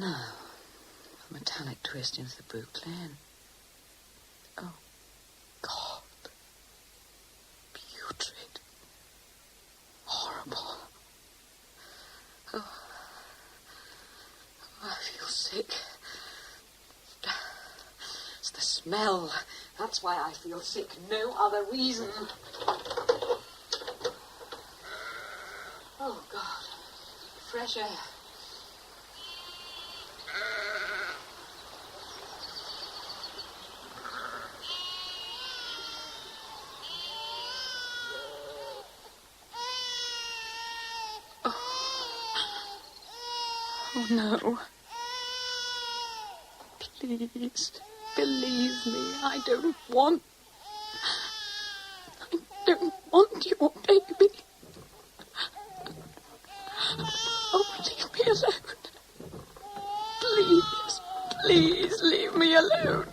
Now, a metallic twist into the boucle. Oh, God. Putrid. Horrible. Oh, I feel sick. It's the smell. That's why I feel sick. No other reason. Oh, God. Fresh air. Oh, no. Please, believe me, I don't want your baby. Oh, leave me alone. Please, please leave me alone.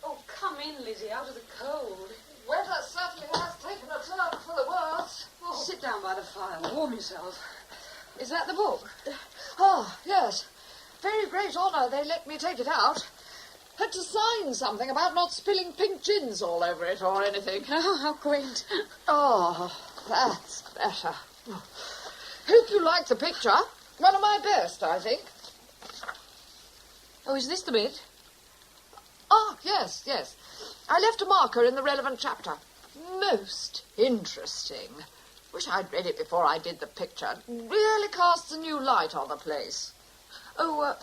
Oh, come in, Lizzie, out of the cold. Weather certainly has taken a turn for the worse. Oh. Sit down by the fire and warm yourself. Is that the book? Oh, yes. Very great honour they let me take it out. Had to sign something about not spilling pink gins all over it or anything. Oh, how quaint. Oh, that's better. Hope you like the picture. One of my best, I think. Oh, is this the bit? Ah, yes, yes. I left a marker in the relevant chapter. Most interesting. Wish I'd read it before I did the picture. Really casts a new light on the place. Oh,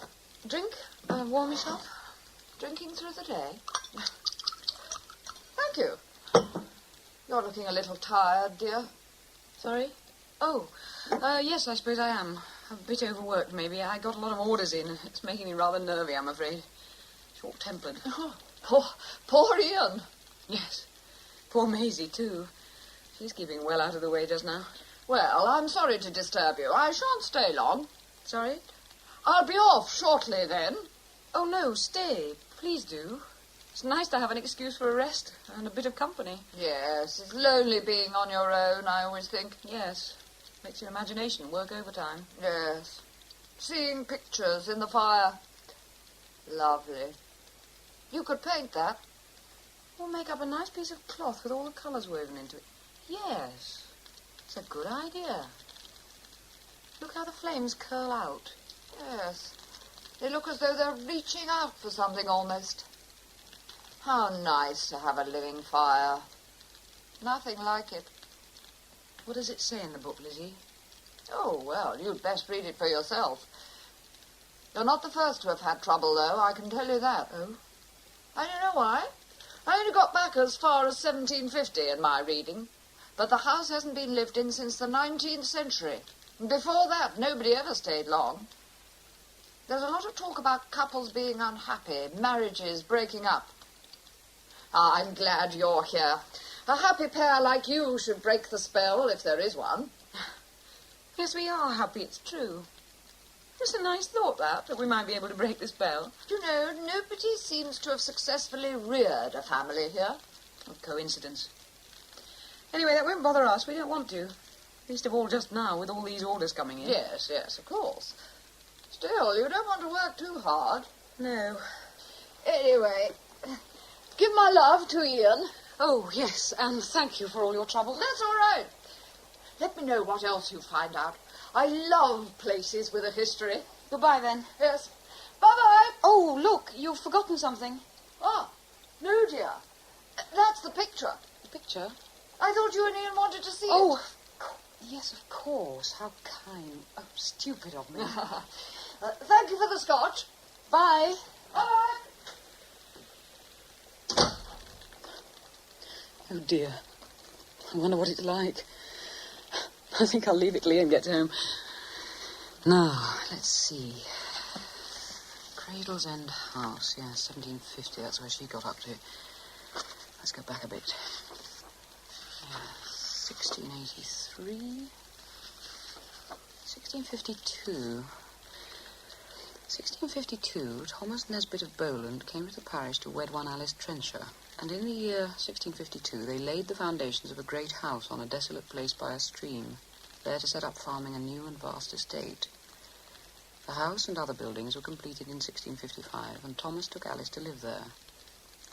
drink? Warm yourself? Drinking through the day? Thank you. You're looking a little tired, dear. Sorry? Oh, yes, I suppose I am. A bit overworked, maybe. I got a lot of orders in. It's making me rather nervy, I'm afraid. Short-tempered. Oh, poor Ian. Yes. Poor Maisie, too. She's keeping well out of the way just now. Well, I'm sorry to disturb you. I shan't stay long. Sorry? I'll be off shortly, then. Oh, no, stay. Please do. It's nice to have an excuse for a rest and a bit of company. Yes, it's lonely being on your own, I always think. Yes. Makes your imagination work overtime. Yes. Seeing pictures in the fire. Lovely. You could paint that. Or make up a nice piece of cloth with all the colours woven into it. Yes. It's a good idea. Look how the flames curl out. Yes. They look as though they're reaching out for something almost. How nice to have a living fire. Nothing like it. What does it say in the book, Lizzie? Oh, well, you'd best read it for yourself. You're not the first to have had trouble, though, I can tell you that. Oh? I don't know why. I only got back as far as 1750 in my reading. But the house hasn't been lived in since the 19th century. Before that, nobody ever stayed long. There's a lot of talk about couples being unhappy, marriages breaking up. I'm glad you're here. A happy pair like you should break the spell, if there is one. Yes, we are happy, it's true. It's a nice thought, that we might be able to break the spell. You know, nobody seems to have successfully reared a family here. A coincidence. Anyway, that won't bother us. We don't want to. Least of all just now, with all these orders coming in. Yes, yes, of course. Still, you don't want to work too hard. No. Anyway, give my love to Ian. Oh, yes, and thank you for all your trouble. That's all right. Let me know what else you find out. I love places with a history. Goodbye, then. Yes. Bye-bye. Oh, look, you've forgotten something. Ah, no, dear. That's the picture. The picture? I thought you and Ian wanted to see Oh, it. yes, of course. How kind. Oh, stupid of me. Thank you for the scotch. Bye. Bye. Oh, dear. I wonder what it's like. I think I'll leave it till Ian gets home. Now, let's see. Cradle's End House. Yeah, 1750. That's where she got up to. Let's go back a bit. 1683. 1652. 1652, Thomas Nesbitt of Bowland came to the parish to wed one Alice Trencher, and in the year 1652 they laid the foundations of a great house on a desolate place by a stream, there to set up farming a new and vast estate. The house and other buildings were completed in 1655, and Thomas took Alice to live there.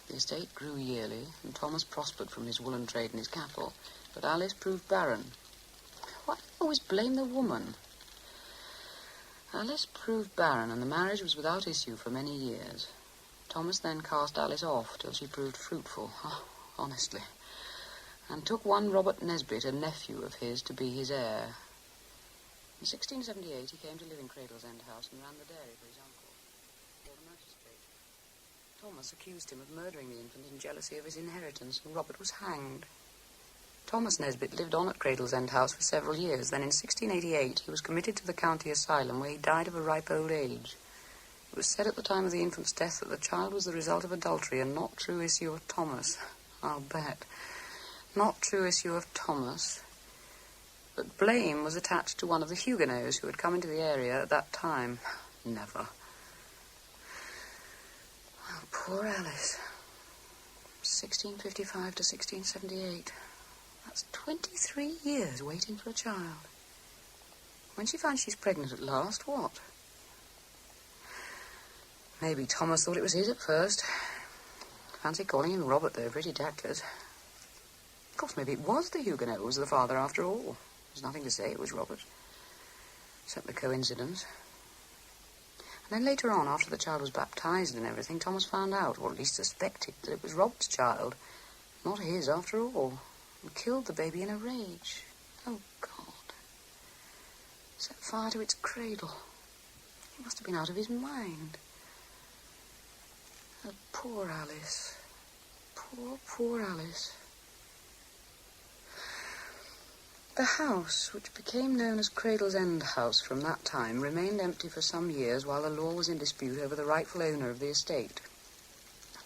The estate grew yearly, and Thomas prospered from his woolen trade and his cattle, but Alice proved barren. Why do you always blame the woman? Alice proved barren, and the marriage was without issue for many years. Thomas then cast Alice off till she proved fruitful, honestly, and took one Robert Nesbitt, a nephew of his, to be his heir. In 1678 he came to live in Cradle's End House and ran the dairy for his uncle, before the magistrate. Thomas accused him of murdering the infant in jealousy of his inheritance, and Robert was hanged. Thomas Nesbitt lived on at Cradle's End House for several years. Then in 1688 he was committed to the county asylum, where he died of a ripe old age. It was said at the time of the infant's death that the child was the result of adultery and not true issue of Thomas. I'll bet. Not true issue of Thomas. But blame was attached to one of the Huguenots who had come into the area at that time. Never. Oh, poor Alice. 1655 to 1678. That's 23 years waiting for a child. When she finds she's pregnant at last, what? Maybe Thomas thought it was his at first. Fancy calling him Robert, though, pretty tactless. Of course, maybe it was the Huguenot who was the father after all. There's nothing to say it was Robert, except the coincidence. And then later on, after the child was baptized and everything, Thomas found out, or at least suspected, that it was Robert's child, not his after all, and killed the baby in a rage. Oh, God. Set fire to its cradle. He must have been out of his mind. Oh, poor Alice. Poor Alice. The house, which became known as Cradle's End House from that time, remained empty for some years while the law was in dispute over the rightful owner of the estate.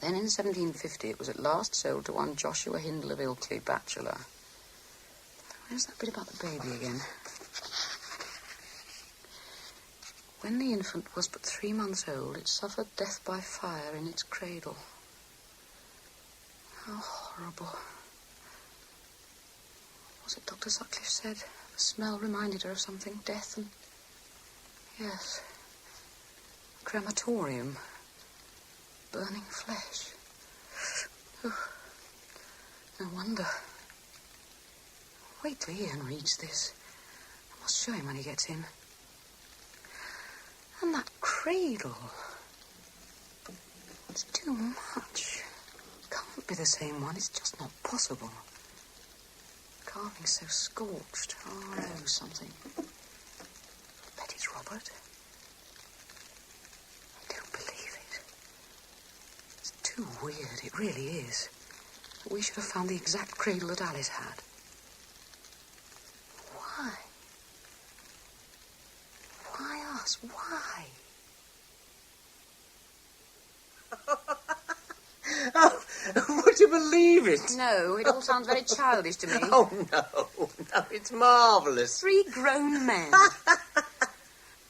Then in 1750 it was at last sold to one Joshua Hindle of Ilkley, bachelor. Where's that bit about the baby again? When the infant was but 3 months old, it suffered death by fire in its cradle. How horrible. What was it Dr. Sutcliffe said? The smell reminded her of something, death and... Yes. Crematorium. Burning flesh. Oh, no wonder. Wait till Ian reads this. I must show him when he gets in. And that cradle. It's too much. Can't be the same one. It's just not possible. Carving's so scorched. Oh, I know something. I bet it's Robert. I don't believe it. It's too weird. It really is. We should have found the exact cradle that Alice had. Why? Why us? Why? Oh, would you believe it? No, it all sounds very childish to me. Oh, no, it's marvellous. 3 grown men.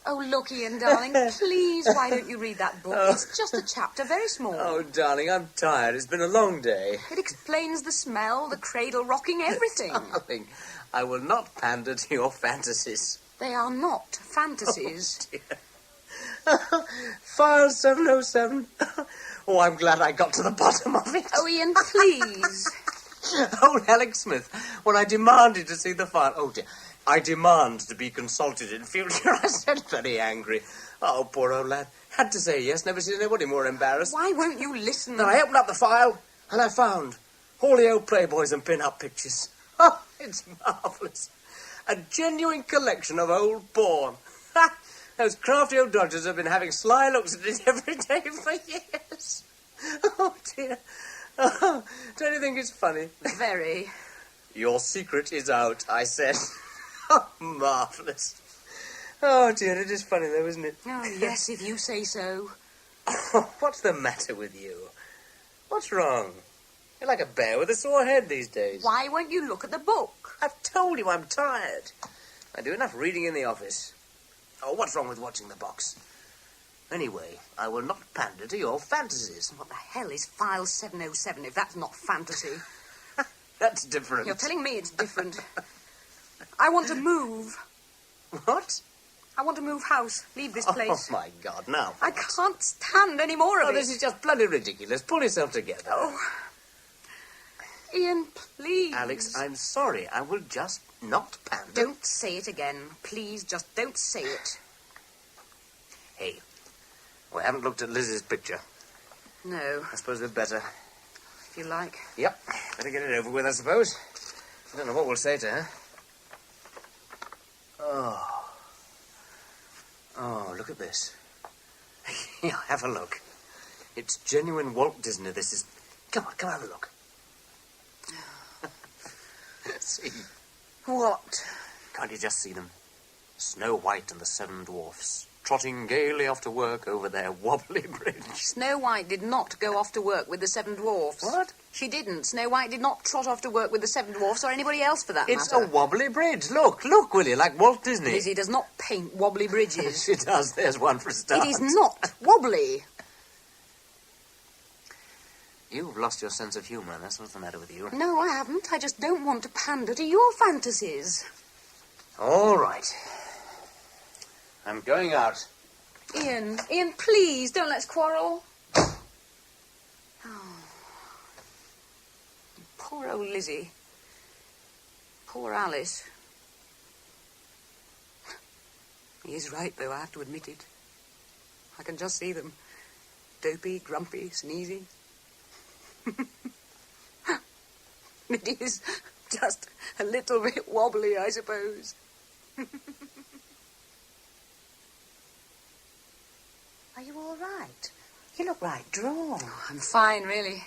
Oh, look, Ian, darling, please, why don't you read that book? It's just a chapter, very small. Oh, darling, I'm tired. It's been a long day. It explains the smell, the cradle rocking, everything. Darling, I will not pander to your fantasies. They are not fantasies. Oh, dear. File 707. Oh, I'm glad I got to the bottom of it. Oh, Ian, please. Old Alex Smith, when I demanded to see the file... Oh, dear. I demand to be consulted in future. I said, very angry. Oh, poor old lad. Had to say yes. Never seen anybody more embarrassed. Why won't you listen? Then I opened up the file, and I found All the old Playboys and pin-up pictures. Oh, it's marvellous. A genuine collection of old porn. Ha! Those crafty old dodgers have been having sly looks at it every day for years. Oh, dear. Oh, don't you think it's funny? Very. Your secret is out, I said. Oh, marvellous. Oh, dear, it is funny, though, isn't it? Oh, yes, if you say so. Oh, what's the matter with you? What's wrong? You're like a bear with a sore head these days. Why won't you look at the book? I've told you I'm tired. I do enough reading in the office. Oh, what's wrong with watching the box? Anyway, I will not pander to your fantasies. What the hell is File 707 if that's not fantasy? That's different. You're telling me it's different. I want to move. What? I want to move house. Leave this place. Oh, my God, now. I can't stand any more of it. This is just bloody ridiculous. Pull yourself together. Oh. Ian, please. Alex, I'm sorry. I will just not pander. Don't say it again. Please, just don't say it. Hey, we haven't looked at Liz's picture. No. I suppose we'd better. If you like. Yep. Better get it over with, I suppose. I don't know what we'll say to her. Oh, look at this. Yeah, have a look. It's genuine Walt Disney, this is... Come on, have a look. See? What? Can't you just see them? Snow White and the Seven Dwarfs, trotting gaily off to work over their wobbly bridge. Snow White did not go off to work with the Seven Dwarfs. What? She didn't. Snow White did not trot off to work with the Seven Dwarfs or anybody else for that It's matter. a wobbly bridge. Look, will you, like Walt Disney. Lizzie does not paint wobbly bridges. She does. There's one for a start. It is not wobbly. You've lost your sense of humour. That's what's the matter with you. No, I haven't. I just don't want to pander to your fantasies. All right. I'm going out. Ian, please, don't let's quarrel. Oh. Poor old Lizzie. Poor Alice. He is right, though, I have to admit it. I can just see them. Dopey, grumpy, sneezy. It is just a little bit wobbly, I suppose. Are you all right? You look right drawn. Oh, I'm fine, really.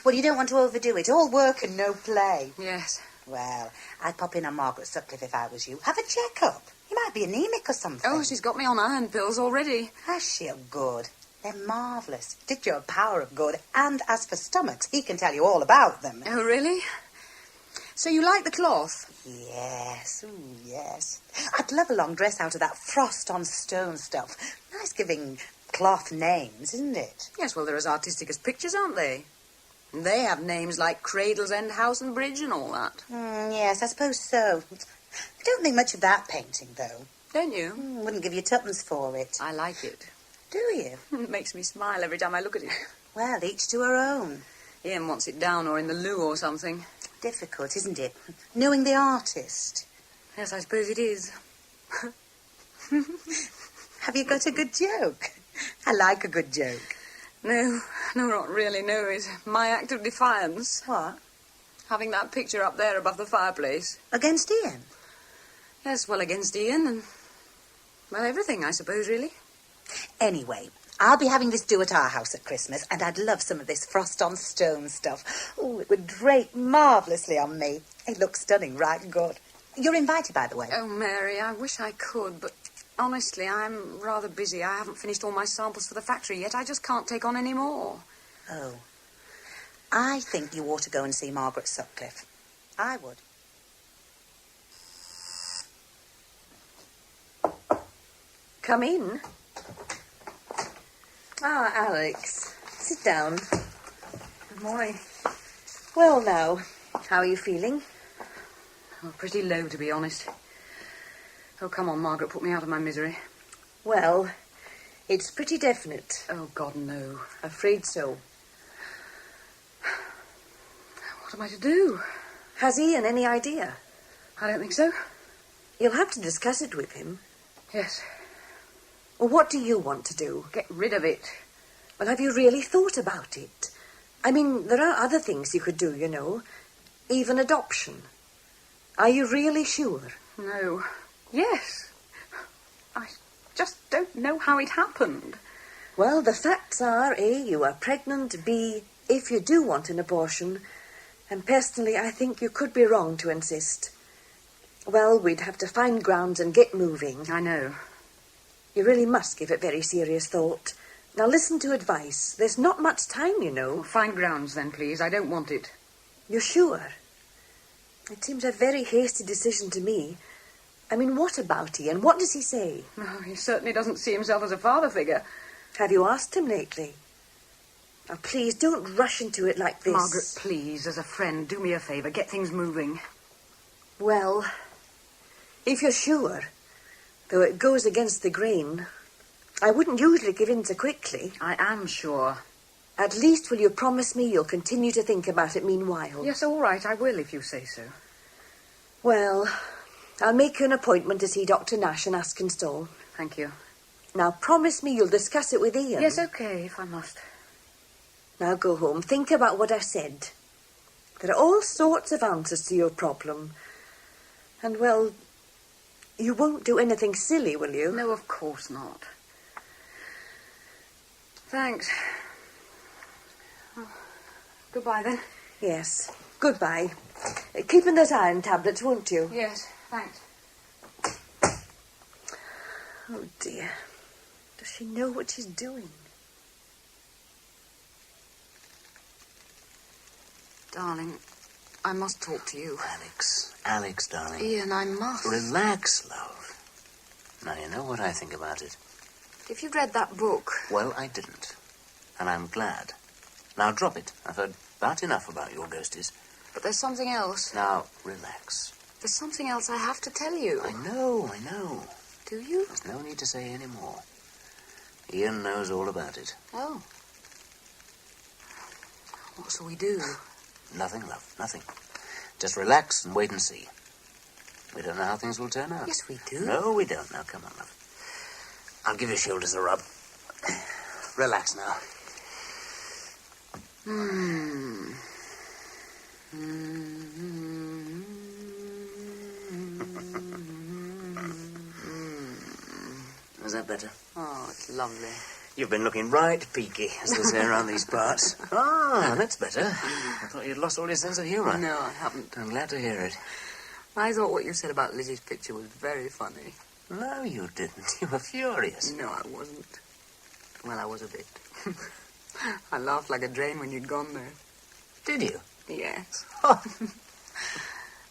Well, you don't want to overdo it. All work and no play. Yes. Well, I'd pop in on Margaret Sutcliffe if I was you. Have a check-up. You might be anemic or something. Oh, she's got me on iron pills already. Has she? Good. They're marvellous. Did you a power of good. And as for stomachs, he can tell you all about them. Oh, really? So you like the cloth? Yes. Ooh, yes. I'd love a long dress out of that frost-on-stone stuff. Nice giving cloth names, isn't it? Yes, well, they're as artistic as pictures, aren't they? And they have names like Cradle's End House and Bridge and all that. Yes, I suppose so. I don't think much of that painting, though. Don't you? Wouldn't give you tuppence for it. I like it. Do you? It makes me smile every time I look at it. Well, each to her own. Ian wants it down or in the loo or something. Difficult, isn't it? Knowing the artist. Yes, I suppose it is. Have you got a good joke? I like a good joke. No, not really, no. It's my act of defiance. What? Having that picture up there above the fireplace. Against Ian? Yes, well, against Ian and... well, everything, I suppose, really. Anyway, I'll be having this do at our house at Christmas, and I'd love some of this frost-on-stone stuff. Oh, it would drape marvellously on me. It looks stunning, right good. You're invited, by the way. Oh, Mary, I wish I could, but honestly, I'm rather busy. I haven't finished all my samples for the factory yet. I just can't take on any more. Oh. I think you ought to go and see Margaret Sutcliffe. I would. Come in. Ah, Alex. Sit down. Good morning. Well, now, how are you feeling? Oh, pretty low, to be honest. Oh, come on, Margaret, put me out of my misery. Well, it's pretty definite. Oh, God, no. Afraid so. What am I to do? Has Ian any idea? I don't think so. You'll have to discuss it with him. Yes. Well, what do you want to do? Get rid of it. Well, have you really thought about it? I mean, there are other things you could do, you know. Even adoption. Are you really sure? No. Yes. I just don't know how it happened. Well, the facts are, A, you are pregnant, B, if you do want an abortion, and personally I think you could be wrong to insist. Well, we'd have to find grounds and get moving. I know. You really must give it very serious thought. Now listen to advice. There's not much time, you know. Well, find grounds then, please. I don't want it. You're sure? It seems a very hasty decision to me. I mean, what about Ian? What does he say? Oh, he certainly doesn't see himself as a father figure. Have you asked him lately? Now, please, don't rush into it like this. Margaret, please, as a friend, do me a favour. Get things moving. Well, if you're sure, though it goes against the grain, I wouldn't usually give in so quickly. I am sure. At least will you promise me you'll continue to think about it meanwhile? Yes, all right, I will if you say so. Well, I'll make you an appointment to see Dr. Nash in Askinstall. Thank you. Now, promise me you'll discuss it with Ian. Yes, okay, if I must. Now go home. Think about what I've said. There are all sorts of answers to your problem. And, well, you won't do anything silly, will you? No, of course not. Thanks. Oh, goodbye, then. Yes. Goodbye. Keep in those iron tablets, won't you? Yes, thanks. Oh, dear. Does she know what she's doing? Darling, I must talk to you. Alex, darling. Ian, I must. Relax, love. Now, you know what I think about it. If you'd read that book... Well, I didn't. And I'm glad. Now, drop it. I've heard about enough about your ghosties. But there's something else. Now, relax. There's something else I have to tell you. I know. Do you? There's no need to say any more. Ian knows all about it. Oh. What shall we do? Nothing, love, nothing. Just relax and wait and see. We don't know how things will turn out. Yes, we do. No, we don't. Now, come on, love. I'll give your shoulders a rub. Relax now. Is that better? Oh, it's lovely. You've been looking right peaky, as they say around these parts. Ah, that's better. I thought you'd lost all your sense of humour. No, I haven't. I'm glad to hear it. I thought what you said about Lizzie's picture was very funny. No, you didn't. You were furious. No, I wasn't. Well, I was a bit. I laughed like a drain when you'd gone there. Did you? Yes.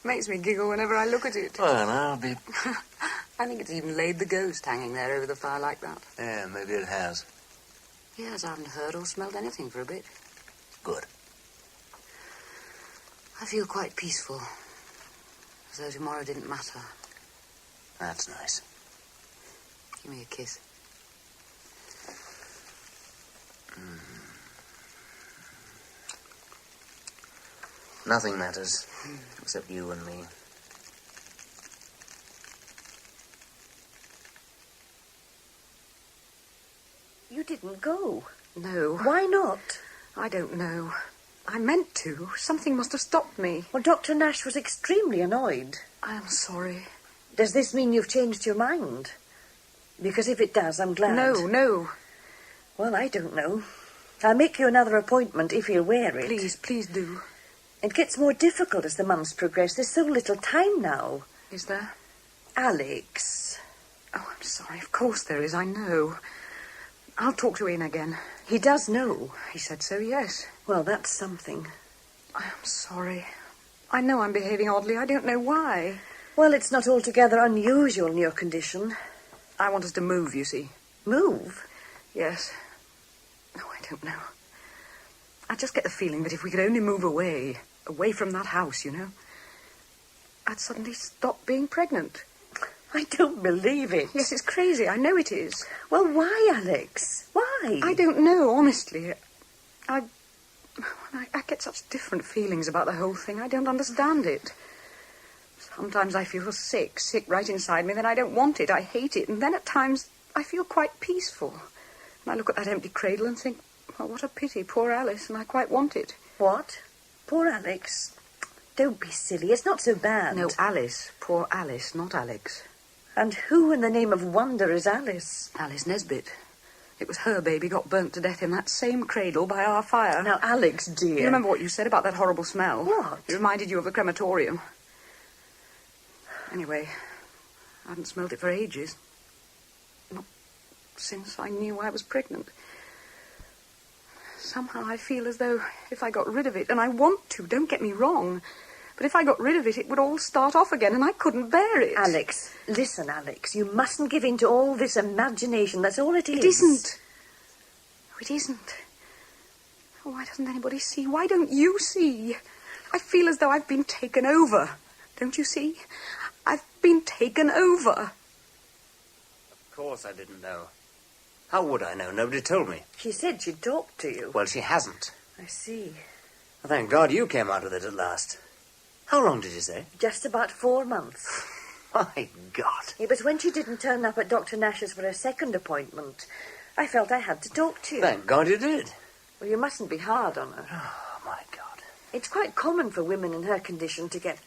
Makes me giggle whenever I look at it. Well, I'll be... I think it's even laid the ghost hanging there over the fire like that. Yeah, maybe it has. Yes, I haven't heard or smelled anything for a bit. Good. I feel quite peaceful. As though tomorrow didn't matter. That's nice. Give me a kiss. Nothing matters, except you and me. You didn't go. No. Why not? I don't know. I meant to. Something must have stopped me. Well, Dr. Nash was extremely annoyed. I am sorry. Does this mean you've changed your mind? Because if it does, I'm glad. No. Well, I don't know. I'll make you another appointment if you'll wear it. Please do. It gets more difficult as the months progress. There's so little time now. Is there? Alex. Oh, I'm sorry. Of course there is, I know. I'll talk to Ian again. He does know. He said so, yes. Well, that's something. I am sorry. I know I'm behaving oddly. I don't know why. Well, it's not altogether unusual in your condition. I want us to move, you see. Move? Yes. Oh, I don't know. I just get the feeling that if we could only move away from that house, you know, I'd suddenly stop being pregnant. I don't believe it. Yes, it's crazy. I know it is. Well, why, Alex? Why? I don't know, honestly. I get such different feelings about the whole thing. I don't understand it. Sometimes I feel sick right inside me, then I don't want it. I hate it. And then at times I feel quite peaceful. And I look at that empty cradle and think, Oh, what a pity. Poor Alice, and I quite want it. What? Poor Alex? Don't be silly. It's not so bad. No, Alice. Poor Alice, not Alex. And who in the name of wonder is Alice? Alice Nesbit. It was her baby got burnt to death in that same cradle by our fire. Now, Alex, dear. You remember what you said about that horrible smell? What? It reminded you of the crematorium. Anyway, I hadn't smelled it for ages. Not since I knew I was pregnant. Somehow I feel as though if I got rid of it, and I want to, don't get me wrong, but if I got rid of it, it would all start off again, and I couldn't bear it. Alex, listen, Alex, you mustn't give in to all this imagination. That's all it is. It isn't. Oh, it isn't. Oh, why doesn't anybody see? Why don't you see? I feel as though I've been taken over. Don't you see? I've been taken over. Of course I didn't know. How would I know? Nobody told me. She said she'd talk to you. Well, she hasn't. I see. Well, thank God you came out with it at last. How long did you say? Just about 4 months. My God. It was when she didn't turn up at Dr. Nash's for her second appointment. I felt I had to talk to you. Thank God you did. Well, you mustn't be hard on her. Oh, my God. It's quite common for women in her condition to get,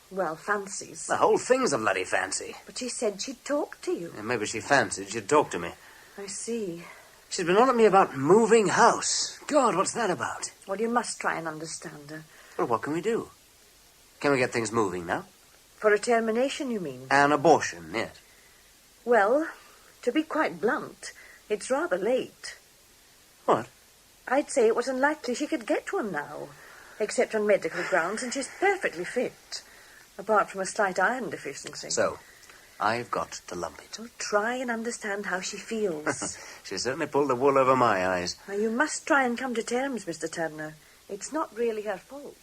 well, fancies. The whole thing's a bloody fancy. But she said she'd talk to you. And maybe she fancied she'd talk to me. I see. She's been on at me about moving house. God, what's that about? Well, you must try and understand her. Well, what can we do? Can we get things moving now? For a termination, you mean? An abortion, yes. Well, to be quite blunt, it's rather late. What? I'd say it was unlikely she could get one now, except on medical grounds, and she's perfectly fit, apart from a slight iron deficiency. So, I've got to lump it. So try and understand how she feels. She certainly pulled the wool over my eyes. Now, you must try and come to terms, Mr. Turner. It's not really her fault.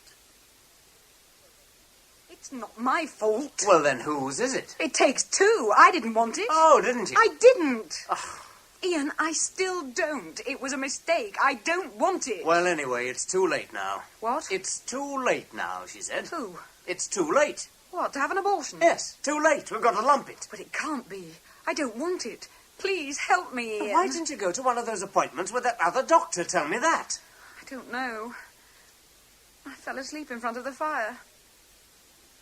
It's not my fault. Well, then whose is it? It takes two. I didn't want it. Oh, didn't you? I didn't. Oh. Ian, I still don't. It was a mistake. I don't want it. Well, anyway, it's too late now. What? It's too late now, she said. Who? It's too late. What, to have an abortion? Yes, too late. We've got to lump it. But it can't be. I don't want it. Please help me, Ian. Why didn't you go to one of those appointments with that other doctor? Tell me that. I don't know. I fell asleep in front of the fire.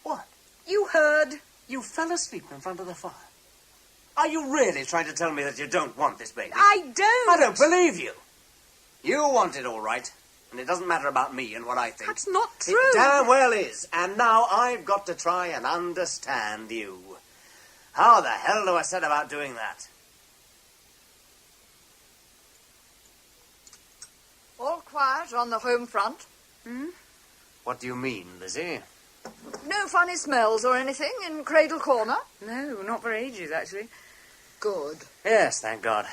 What? You heard. You fell asleep in front of the fire. Are you really trying to tell me that you don't want this baby? I don't. I don't believe you. You want it, all right. And it doesn't matter about me and what I think. That's not true. It damn well is. And now I've got to try and understand you. How the hell do I set about doing that? All quiet on the home front. What do you mean, Lizzie? No funny smells or anything in Cradle Corner? No, not for ages, actually. Good. Yes, thank God.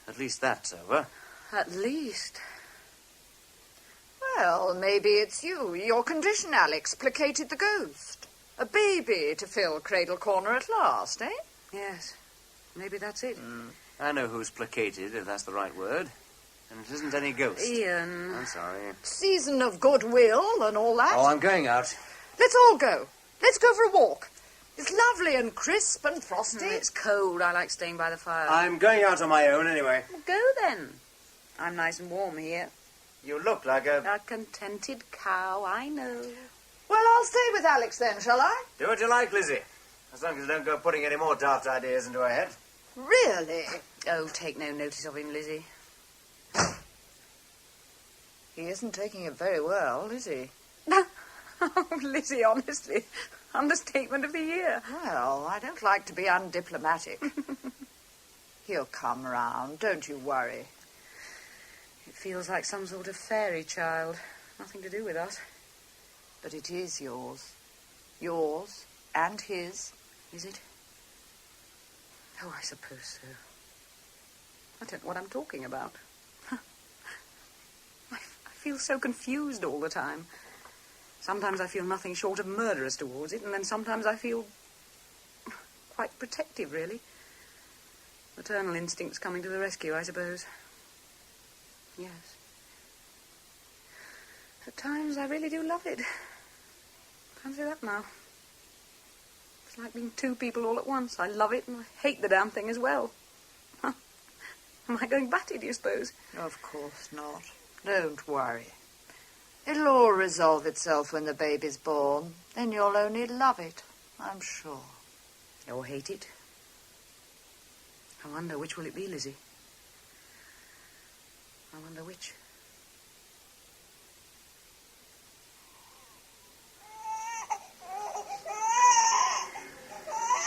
At least that's over. At least. Well, maybe it's you. Your condition, Alex, placated the ghost. A baby to fill Cradle Corner at last, eh? Yes. Maybe that's it. I know who's placated, if that's the right word. And it isn't any ghost. Ian. I'm sorry. Season of goodwill and all that. Oh, I'm going out. Let's all go. Let's go for a walk. It's lovely and crisp and frosty. It's cold. I like staying by the fire. I'm going out on my own anyway. Well, go then. I'm nice and warm here. You look like a... A contented cow, I know. Well, I'll stay with Alex then, shall I? Do what you like, Lizzie. As long as you don't go putting any more daft ideas into her head. Really? Oh, take no notice of him, Lizzie. He isn't taking it very well, is he? Oh, Lizzie, honestly. Understatement of the year. Well, I don't like to be undiplomatic. He'll come round, don't you worry. It feels like some sort of fairy child. Nothing to do with us. But it is yours. Yours and his. Is it? Oh, I suppose so. I don't know what I'm talking about. I feel so confused all the time. Sometimes I feel nothing short of murderous towards it, and then sometimes I feel quite protective, really. Maternal instincts coming to the rescue, I suppose. Yes. At times I really do love it. Fancy that now. It's like being two people all at once. I love it and I hate the damn thing as well. Am I going batty, do you suppose? Of course not. Don't worry. It'll all resolve itself when the baby's born. Then you'll only love it, I'm sure. Or hate it. I wonder which will it be, Lizzie. I wonder which.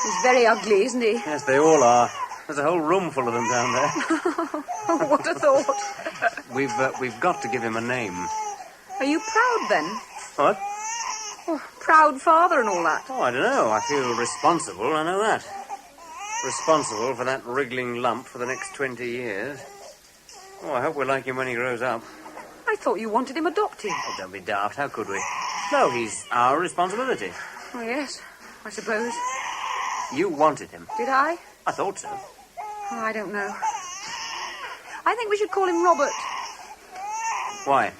He's very ugly, isn't he? Yes, they all are. There's a whole room full of them down there. What a thought. We've got to give him a name. Are you proud, then? What? Oh, proud father and all that. Oh, I don't know. I feel responsible, I know that. Responsible for that wriggling lump for the next 20 years. Oh, I hope we like him when he grows up. I thought you wanted him adopted. Oh, don't be daft. How could we? No, he's our responsibility. Oh, yes, I suppose. You wanted him. Did I? I thought so. Oh, I don't know. I think we should call him Robert. Why?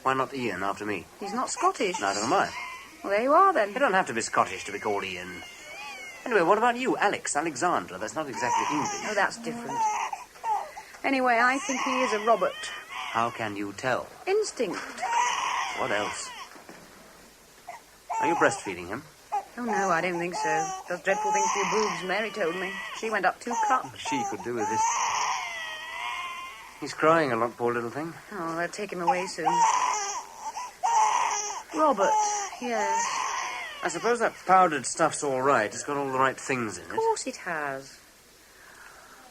Why not Ian after me? He's not Scottish. Neither am I. Well, there you are, then. You don't have to be Scottish to be called Ian. Anyway, what about you, Alex? Alexandra? That's not exactly English. Oh, that's different. Anyway, I think he is a Robert. How can you tell? Instinct. What else? Are you breastfeeding him? Oh, no, I don't think so. Does dreadful things to your boobs, Mary told me. She went up 2 cups. She could do with this. He's crying a lot, poor little thing. Oh, they'll take him away soon. Robert, yes. I suppose that powdered stuff's all right. It's got all the right things in it. Of course it has.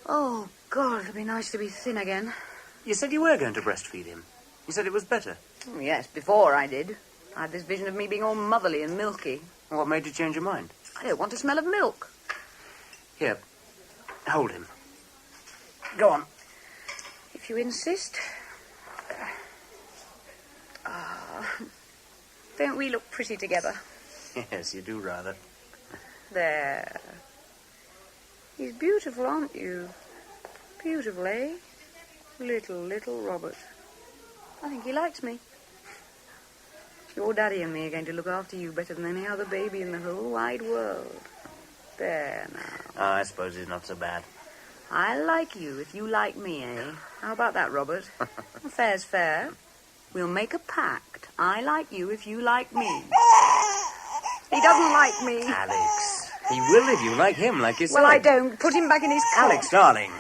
Oh, God, it'd be nice to be thin again. You said you were going to breastfeed him. You said it was better. Oh, yes, before I did. I had this vision of me being all motherly and milky. What made you change your mind? I don't want to smell of milk. Here, hold him. Go on. If you insist. Don't we look pretty together? Yes, you do rather. There. He's beautiful, aren't you? Beautiful, eh? Little Robert. I think he likes me. Your daddy and me are going to look after you better than any other baby in the whole wide world. There, now. I suppose he's not so bad. I like you if you like me, eh? How about that, Robert? Fair's fair. We'll make a pact. I like you if you like me. He doesn't like me. Alex, he will if you like him, like you said. Well, I don't. Put him back in his cot. Alex, darling.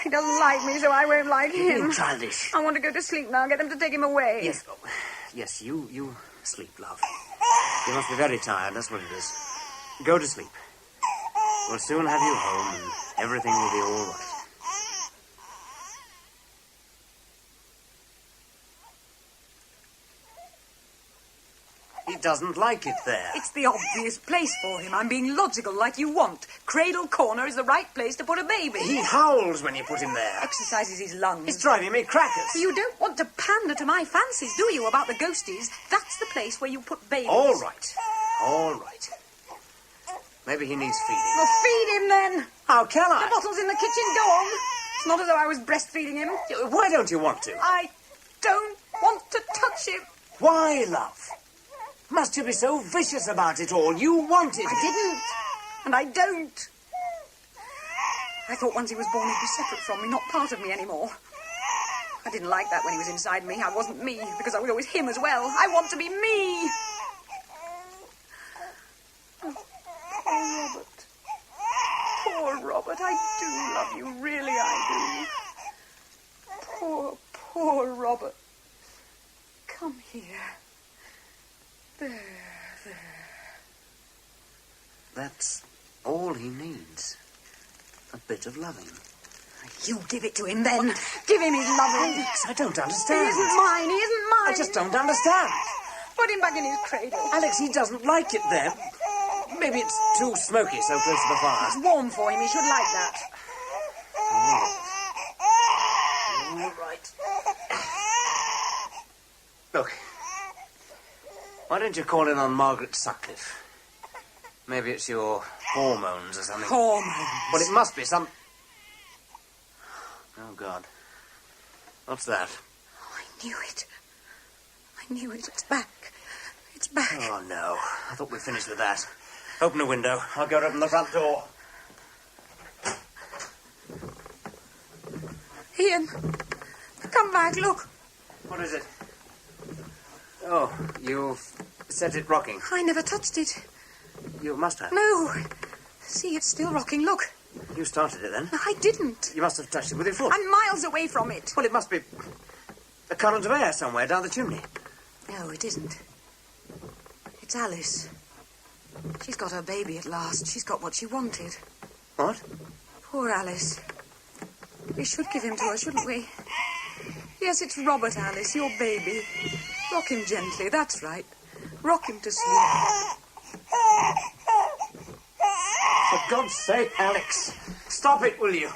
He doesn't like me, so I won't like him. You're childish. I want to go to sleep now. Get them to take him away. Yes. Oh, yes, you sleep, love. You must be very tired, that's what it is. Go to sleep. We'll soon have you home, and everything will be all right. He doesn't like it there. It's the obvious place for him. I'm being logical like you want. Cradle corner is the right place to put a baby. He howls when you put him there. Exercises his lungs. He's driving me crackers. You don't want to pander to my fancies, do you, about the ghosties? That's the place where you put babies. All right. All right. Maybe he needs feeding. Well, feed him, then. How can I? The bottle's in the kitchen. Go on. It's not as though I was breastfeeding him. Why don't you want to? I don't want to touch him. Why, love? Must you be so vicious about it all? You wanted it. I didn't. And I don't. I thought once he was born he'd be separate from me, not part of me anymore. I didn't like that when he was inside me. I wasn't me, because I was always him as well. I want to be me. Oh, poor Robert. Poor Robert. I do love you. Really, I do. Poor Robert. Come here. There. That's all he needs. A bit of loving. You give it to him, then. Give him his loving. Alex, I don't understand. He isn't mine. He isn't mine. I just don't understand. Put him back in his cradle. Alex, he doesn't like it there. Maybe it's too smoky so close to the fire. It's warm for him. He should like that. All right. Look. Why don't you call in on Margaret Sutcliffe? Maybe it's your hormones or something. Hormones? Well, it must be some... Oh, God. What's that? Oh, I knew it. I knew it. It's back. It's back. Oh, no. I thought we'd finished with that. Open the window. I'll go to open the front door. Ian, come back, look. What is it? Oh, you've set it rocking. I never touched it. You must have. No. See, it's still rocking, look. You started it then? I didn't. You must have touched it with your foot. I'm miles away from it. Well, it must be a current of air somewhere down the chimney. No, it isn't. It's Alice. She's got her baby at last. She's got what she wanted. What? Poor Alice. We should give him to her, shouldn't we? Yes, it's Robert, Alice, your baby. Rock him gently, that's right. Rock him to sleep. For God's sake, Alex, stop it, will you?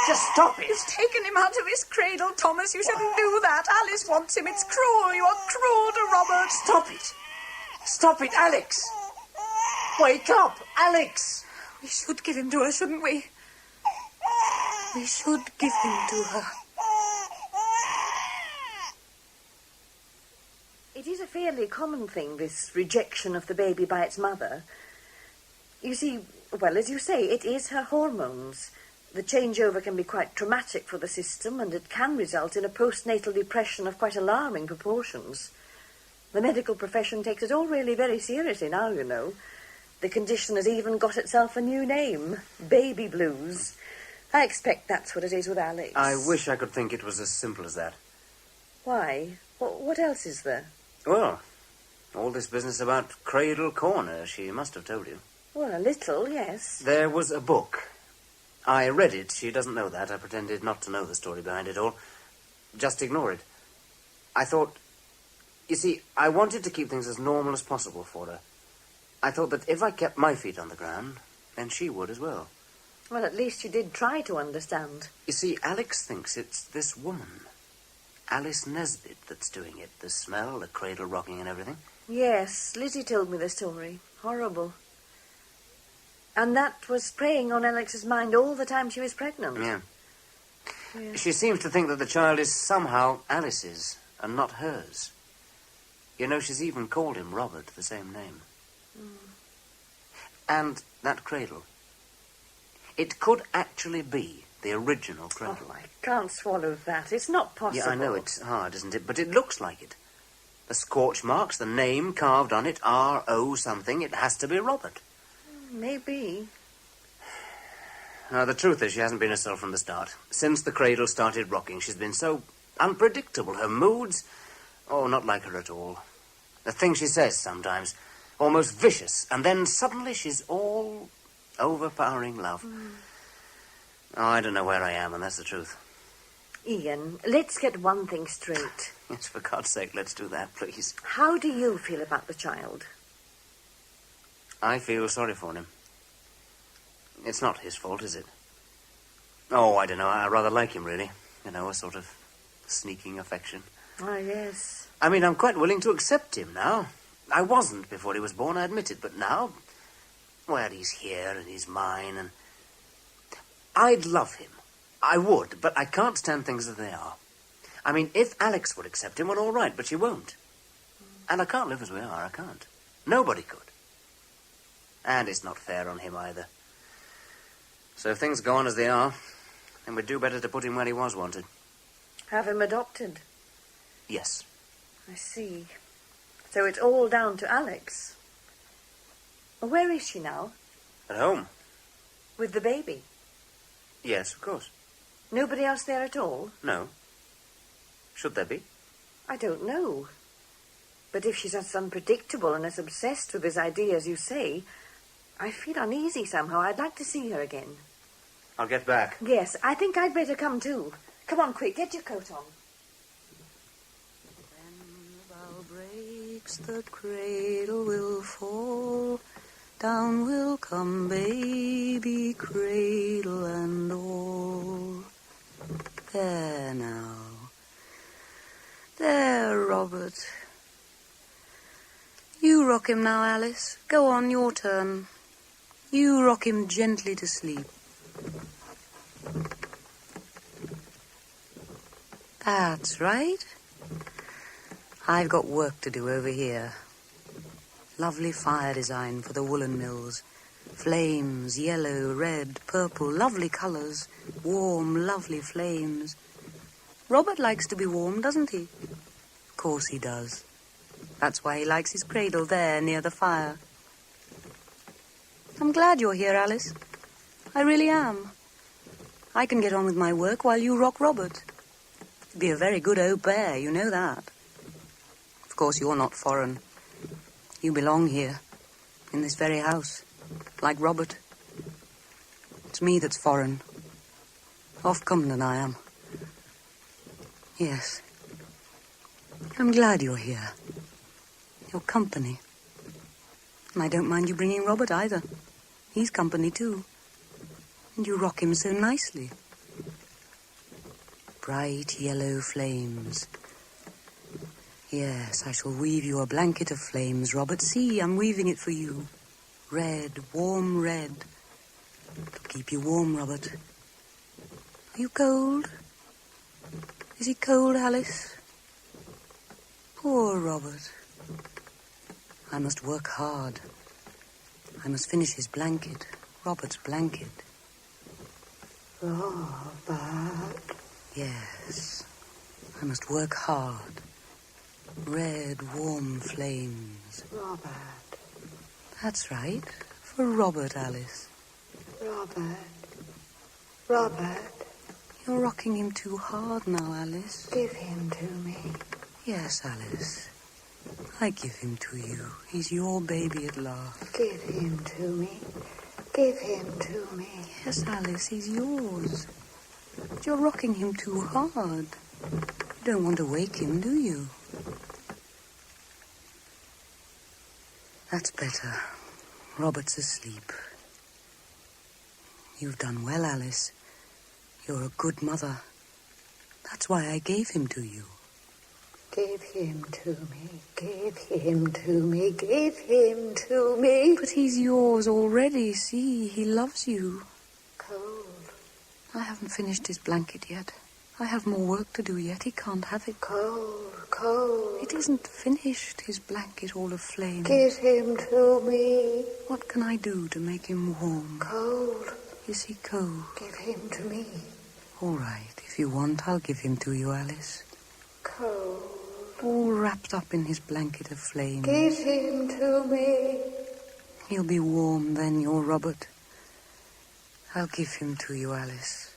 Just stop it. You've taken him out of his cradle, Thomas. You shouldn't do that. Alice wants him. It's cruel. You are cruel to Robert. Stop it. Stop it, Alex. Wake up, Alex. We should give him to her, shouldn't we? We should give him to her. It is a fairly common thing, this rejection of the baby by its mother. You see, well, as you say, it is her hormones. The changeover can be quite traumatic for the system, and it can result in a postnatal depression of quite alarming proportions. The medical profession takes it all really very seriously now, you know. The condition has even got itself a new name, baby blues. I expect that's what it is with Alex. I wish I could think it was as simple as that. Why? What else is there? Well, all this business about cradle corner, she must have told you. Well, a little, yes. There was a book. I read it. She doesn't know that. I pretended not to know the story behind it all. Just ignore it. I thought... You see, I wanted to keep things as normal as possible for her. I thought that if I kept my feet on the ground, then she would as well. Well, at least you did try to understand. You see, Alex thinks it's this woman, Alice Nesbit, that's doing it. The smell, the cradle rocking and everything. Yes, Lizzie told me the story. Horrible. And that was preying on Alex's mind all the time she was pregnant. Yeah. Yeah. She seems to think that the child is somehow Alice's and not hers. You know, she's even called him Robert, the same name. And that cradle. It could actually be the original cradle. Oh, I can't swallow that. It's not possible. Yeah, I know it's hard, isn't it? But it looks like it. The scorch marks, the name carved on it, R.O. something. It has to be Robert. Maybe. Now, the truth is she hasn't been herself from the start. Since the cradle started rocking, she's been so unpredictable. Her moods, not like her at all. The things she says sometimes, almost vicious. And then suddenly she's all overpowering love. I don't know where I am, and that's the truth. Ian, let's get one thing straight. Yes, for God's sake, let's do that, please. How do you feel about the child? I feel sorry for him. It's not his fault, is it? Oh, I don't know. I rather like him, really. You know, a sort of sneaking affection. Oh, yes. I mean, I'm quite willing to accept him now. I wasn't before he was born, I admit it. But now, well, he's here and he's mine, and I'd love him. I would, but I can't stand things as they are. I mean, if Alex would accept him, well, all right, but she won't. And I can't live as we are, I can't. Nobody could. And it's not fair on him either. So if things go on as they are, then we'd do better to put him where he was wanted. Have him adopted? Yes. I see. So it's all down to Alex. Well, where is she now? At home. With the baby? Yes, of course. Nobody else there at all? No. Should there be? I don't know. But if she's as unpredictable and as obsessed with this idea as you say, I feel uneasy somehow. I'd like to see her again. I'll get back. Yes, I think I'd better come too. Come on, quick, get your coat on. When the bough breaks, the cradle will fall. Down will come baby, cradle and all. There now. There, Robert. You rock him now, Alice. Go on, your turn. You rock him gently to sleep. That's right. I've got work to do over here. Lovely fire design for the woolen mills. Flames, yellow, red, purple, lovely colours. Warm, lovely flames. Robert likes to be warm, doesn't he? Of course he does. That's why he likes his cradle there near the fire. I'm glad you're here, Alice. I really am. I can get on with my work while you rock Robert. You'd be a very good au pair, you know that. Of course, you're not foreign. You belong here, in this very house, like Robert. It's me that's foreign. Off Cumberland I am. Yes. I'm glad you're here. Your company. And I don't mind you bringing Robert either. He's company too. And you rock him so nicely. Bright yellow flames. Yes, I shall weave you a blanket of flames, Robert. See, I'm weaving it for you. Red, warm red. To keep you warm, Robert. Are you cold? Is he cold, Alice? Poor Robert. I must work hard. I must finish his blanket. Robert's blanket. Robert. Yes. I must work hard. Red, warm flames. Robert. That's right. For Robert, Alice. Robert. Robert. You're rocking him too hard now, Alice. Give him to me. Yes, Alice. I give him to you. He's your baby at last. Give him to me. Give him to me. Yes, Alice, he's yours. But you're rocking him too hard. You don't want to wake him, do you? That's better. Robert's asleep. You've done well, Alice. You're a good mother. That's why I gave him to you. Give him to me. Give him to me. Give him to me. But he's yours already. See, he loves you. Cold. I haven't finished his blanket yet. I have more work to do yet. He can't have it. Cold, cold. It isn't finished, his blanket all of flame. Give him to me. What can I do to make him warm? Cold. Is he cold? Give him to me. All right. If you want, I'll give him to you, Alice. Cold. All wrapped up in his blanket of flame. Give him to me. He'll be warm then, your Robert. I'll give him to you, Alice.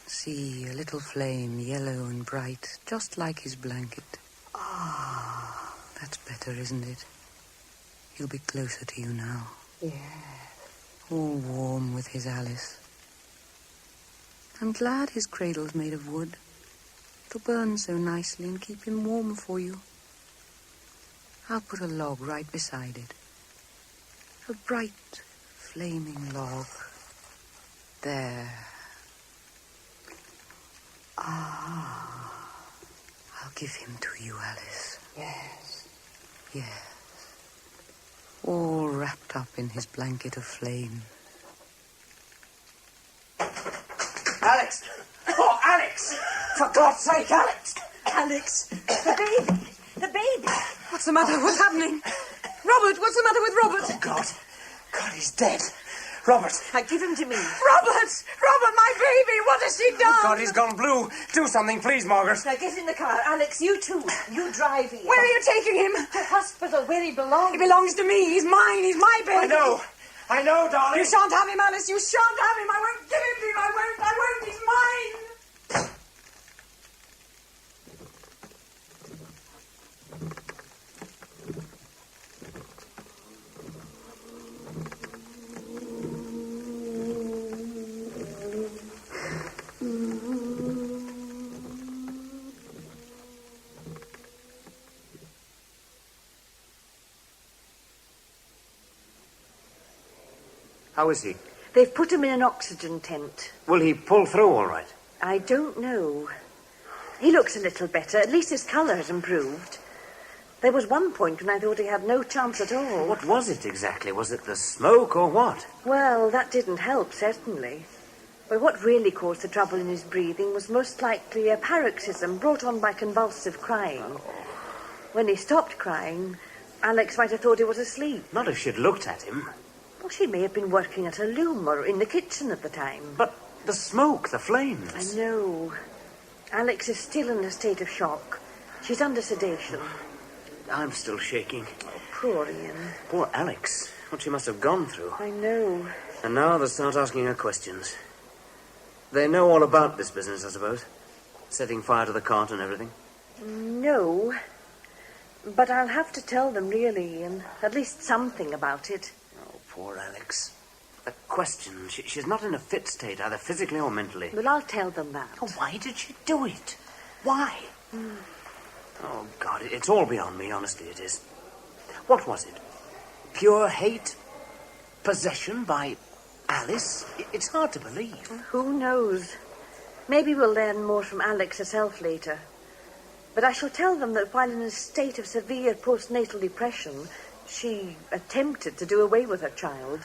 See, a little flame, yellow and bright, just like his blanket. Ah. That's better, isn't it? He'll be closer to you now. Yes. All warm with his Alice. I'm glad his cradle's made of wood. It'll burn so nicely and keep him warm for you. I'll put a log right beside it. A bright, flaming log. There. Ah. I'll give him to you, Alice. Yes. Yes. All wrapped up in his blanket of flame. Alex! Oh, Alex! For God's sake, Alex! Alex, the baby. The baby. What's the matter? What's happening? Robert, what's the matter with Robert? Oh, God. God, he's dead. Robert. Now give him to me. Robert! Robert, my baby! What has he done? Oh, God, he's gone blue. Do something, please, Margaret. Now get in the car. Alex, you too. You drive here. Where are you taking him? To hospital, where he belongs. He belongs to me. He's mine. He's my baby. I know, darling. You shan't have him, Alice. You shan't have him. I won't give him to you. I won't. He's mine. How is he? They've put him in an oxygen tent. Will he pull through all right? I don't know. He looks a little better. At least his colour has improved. There was one point when I thought he had no chance at all. What was it exactly? Was it the smoke or what? Well, that didn't help, certainly. But what really caused the trouble in his breathing was most likely a paroxysm brought on by convulsive crying. When he stopped crying, Alex might have thought he was asleep. Not if she'd looked at him. Well, she may have been working at a loom or in the kitchen at the time. But the smoke, the flames. I know. Alex is still in a state of shock. She's under sedation. I'm still shaking. Oh, poor Ian. Poor Alex. What she must have gone through. I know. And now they'll start asking her questions. They know all about this business, I suppose? Setting fire to the cart and everything? No. But I'll have to tell them, really, and at least something about it. Oh, poor Alex. A question. She's not in a fit state, either physically or mentally. Well, I'll tell them that. Oh, why did she do it? Why? Oh, God, it's all beyond me, honestly, it is. What was it? Pure hate? Possession by Alice? It's hard to believe. Who knows? Maybe we'll learn more from Alex herself later. But I shall tell them that while in a state of severe postnatal depression, she attempted to do away with her child.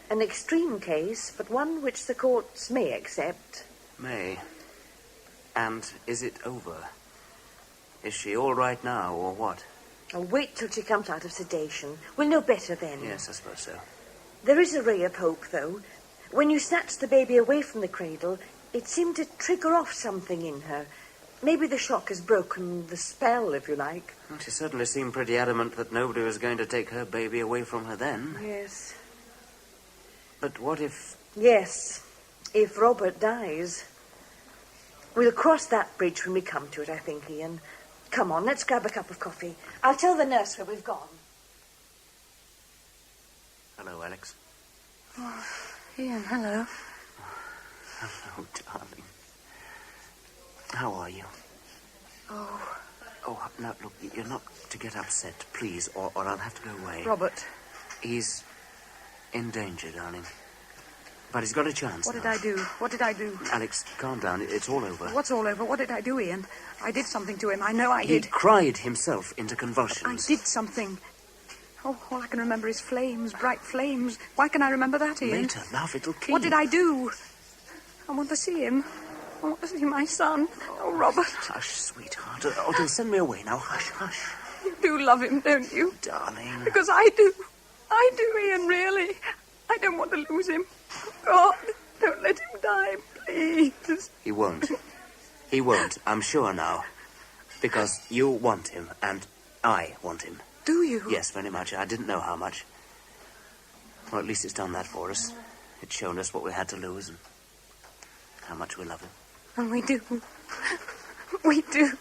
An extreme case, but one which the courts may accept. May. And is it over? Is she all right now, or what? I'll wait till she comes out of sedation. We'll know better then. Yes, I suppose so. There is a ray of hope, though. When you snatched the baby away from the cradle, it seemed to trigger off something in her. Maybe the shock has broken the spell, if you like. Well, she certainly seemed pretty adamant that nobody was going to take her baby away from her then. Yes. But what if... Yes, if Robert dies. We'll cross that bridge when we come to it, I think, Ian. Come on, let's grab a cup of coffee. I'll tell the nurse where we've gone. Hello, Alex. Oh, Ian, hello. Hello, darling. How are you? Oh. Oh, now, look, you're not to get upset, please, or I'll have to go away. Robert. He's in danger, darling. But he's got a chance What now. did I do? What did I do? Alex, calm down. It's all over. What's all over? What did I do, Ian? I did something to him. I know I did. He cried himself into convulsions. I did something. Oh, all I can remember is flames, bright flames. Why can I remember that, Ian? Later, love, it'll keep. What did I do? I want to see him. I want to see my son. Oh, Robert. Hush, sweetheart. Oh, don't send me away now. Hush, hush. You do love him, don't you? Darling. Because I do. I do, Ian, really. I don't want to lose him. God, don't let him die, please. He won't. He won't, I'm sure now. Because you want him, and I want him. Do you? Yes, very much. I didn't know how much. Well, at least it's done that for us. It's shown us what we had to lose and how much we love him. And we do. We do.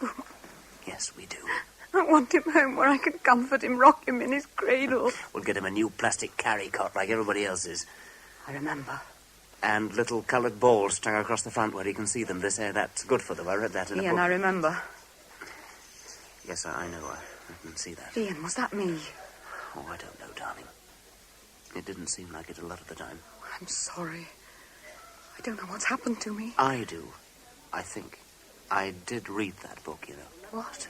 Yes, we do. I want him home where I can comfort him, rock him in his cradle. We'll get him a new plastic carry cot like everybody else's. I remember. And little coloured balls strung across the front where he can see them. They say that's good for them. I read that in a book. Ian, I remember. Yes, I know. I can see that. Ian, was that me? Oh, I don't know, darling. It didn't seem like it a lot of the time. I'm sorry. I don't know what's happened to me. I do, I think. I did read that book, you know. What?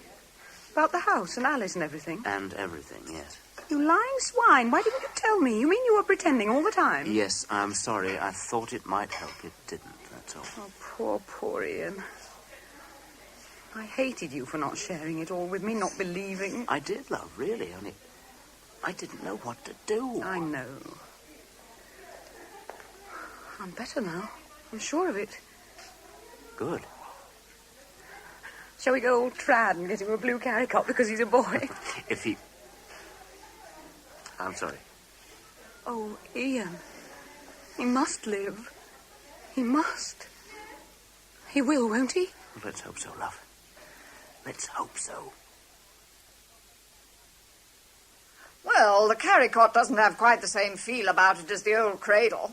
About the house and Alice and everything? And everything, yes. You lying swine. Why didn't you tell me? You mean you were pretending all the time? Yes, I'm sorry. I thought it might help. It didn't, that's all. Oh, poor Ian. I hated you for not sharing it all with me, not believing. I did, love, really. Only I didn't know what to do. I know. I'm better now. I'm sure of it. Good. Shall we go all trad and get him a blue carry cot because he's a boy? If he... I'm sorry. Oh, Ian. He must live. He must. He will, won't he? Let's hope so, love. Let's hope so. Well, the carry cot doesn't have quite the same feel about it as the old cradle.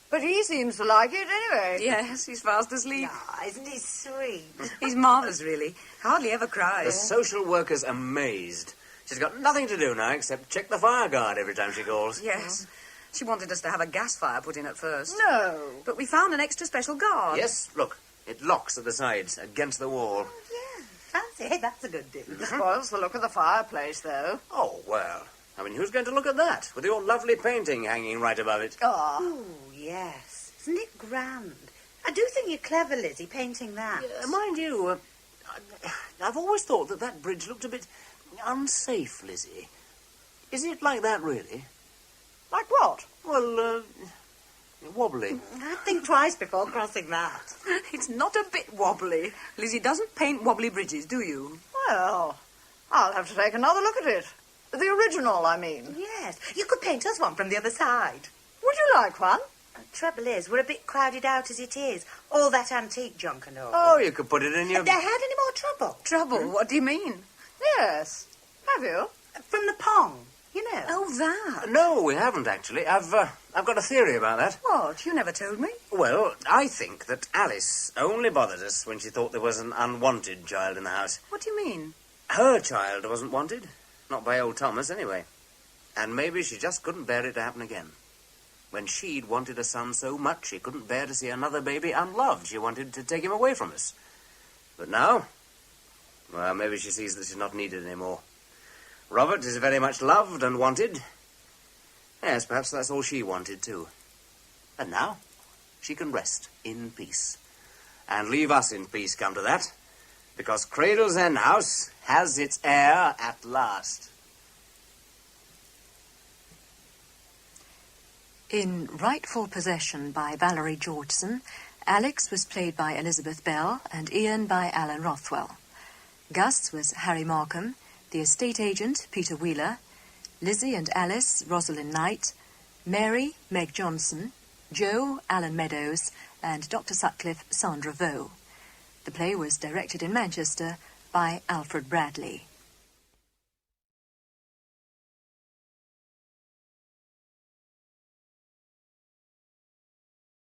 But he seems to like it anyway. Yes, he's fast asleep. Ah, isn't he sweet? He's marvellous, really. Hardly ever cries. The social worker's amazed. She's got nothing to do now except check the fire guard every time she calls. Yes. She wanted us to have a gas fire put in at first. No. But we found an extra special guard. Yes, look. It locks at the sides, against the wall. Yeah, fancy. Hey, that's a good do. It spoils the look of the fireplace, though. Oh, well. I mean, who's going to look at that? With your lovely painting hanging right above it. Oh, yes. Isn't it grand? I do think you're clever, Lizzie, painting that. Mind you, I've always thought that bridge looked a bit unsafe, Lizzie. Is it like that, really? Like what? Well, Wobbly. I'd think twice before crossing that. It's not a bit wobbly. Lizzie doesn't paint wobbly bridges, do you? Well, I'll have to take another look at it. The original, I mean. Yes, you could paint us one from the other side. Would you like one? The trouble is, we're a bit crowded out as it is. All that antique junk and all. Oh, you could put it in your... Have they had any more trouble? Trouble? What do you mean? Yes. Have you? From the pong, you know. Oh, that. No, we haven't, actually. I've got a theory about that. What? You never told me. Well, I think that Alice only bothered us when she thought there was an unwanted child in the house. What do you mean? Her child wasn't wanted. Not by old Thomas, anyway. And maybe she just couldn't bear it to happen again. When she'd wanted a son so much, she couldn't bear to see another baby unloved. She wanted to take him away from us. But now, well, maybe she sees that she's not needed anymore. Robert is very much loved and wanted. Yes, perhaps that's all she wanted, too. And now, she can rest in peace. And leave us in peace, come to that. Because Cradle's End House has its heir at last. In Rightful Possession by Valerie Georgeson, Alex was played by Elizabeth Bell and Ian by Alan Rothwell. Gus was Harry Markham, the estate agent, Peter Wheeler, Lizzie and Alice, Rosalind Knight, Mary, Meg Johnson, Joe, Alan Meadows, and Dr. Sutcliffe, Sandra Vaux. The play was directed in Manchester by Alfred Bradley.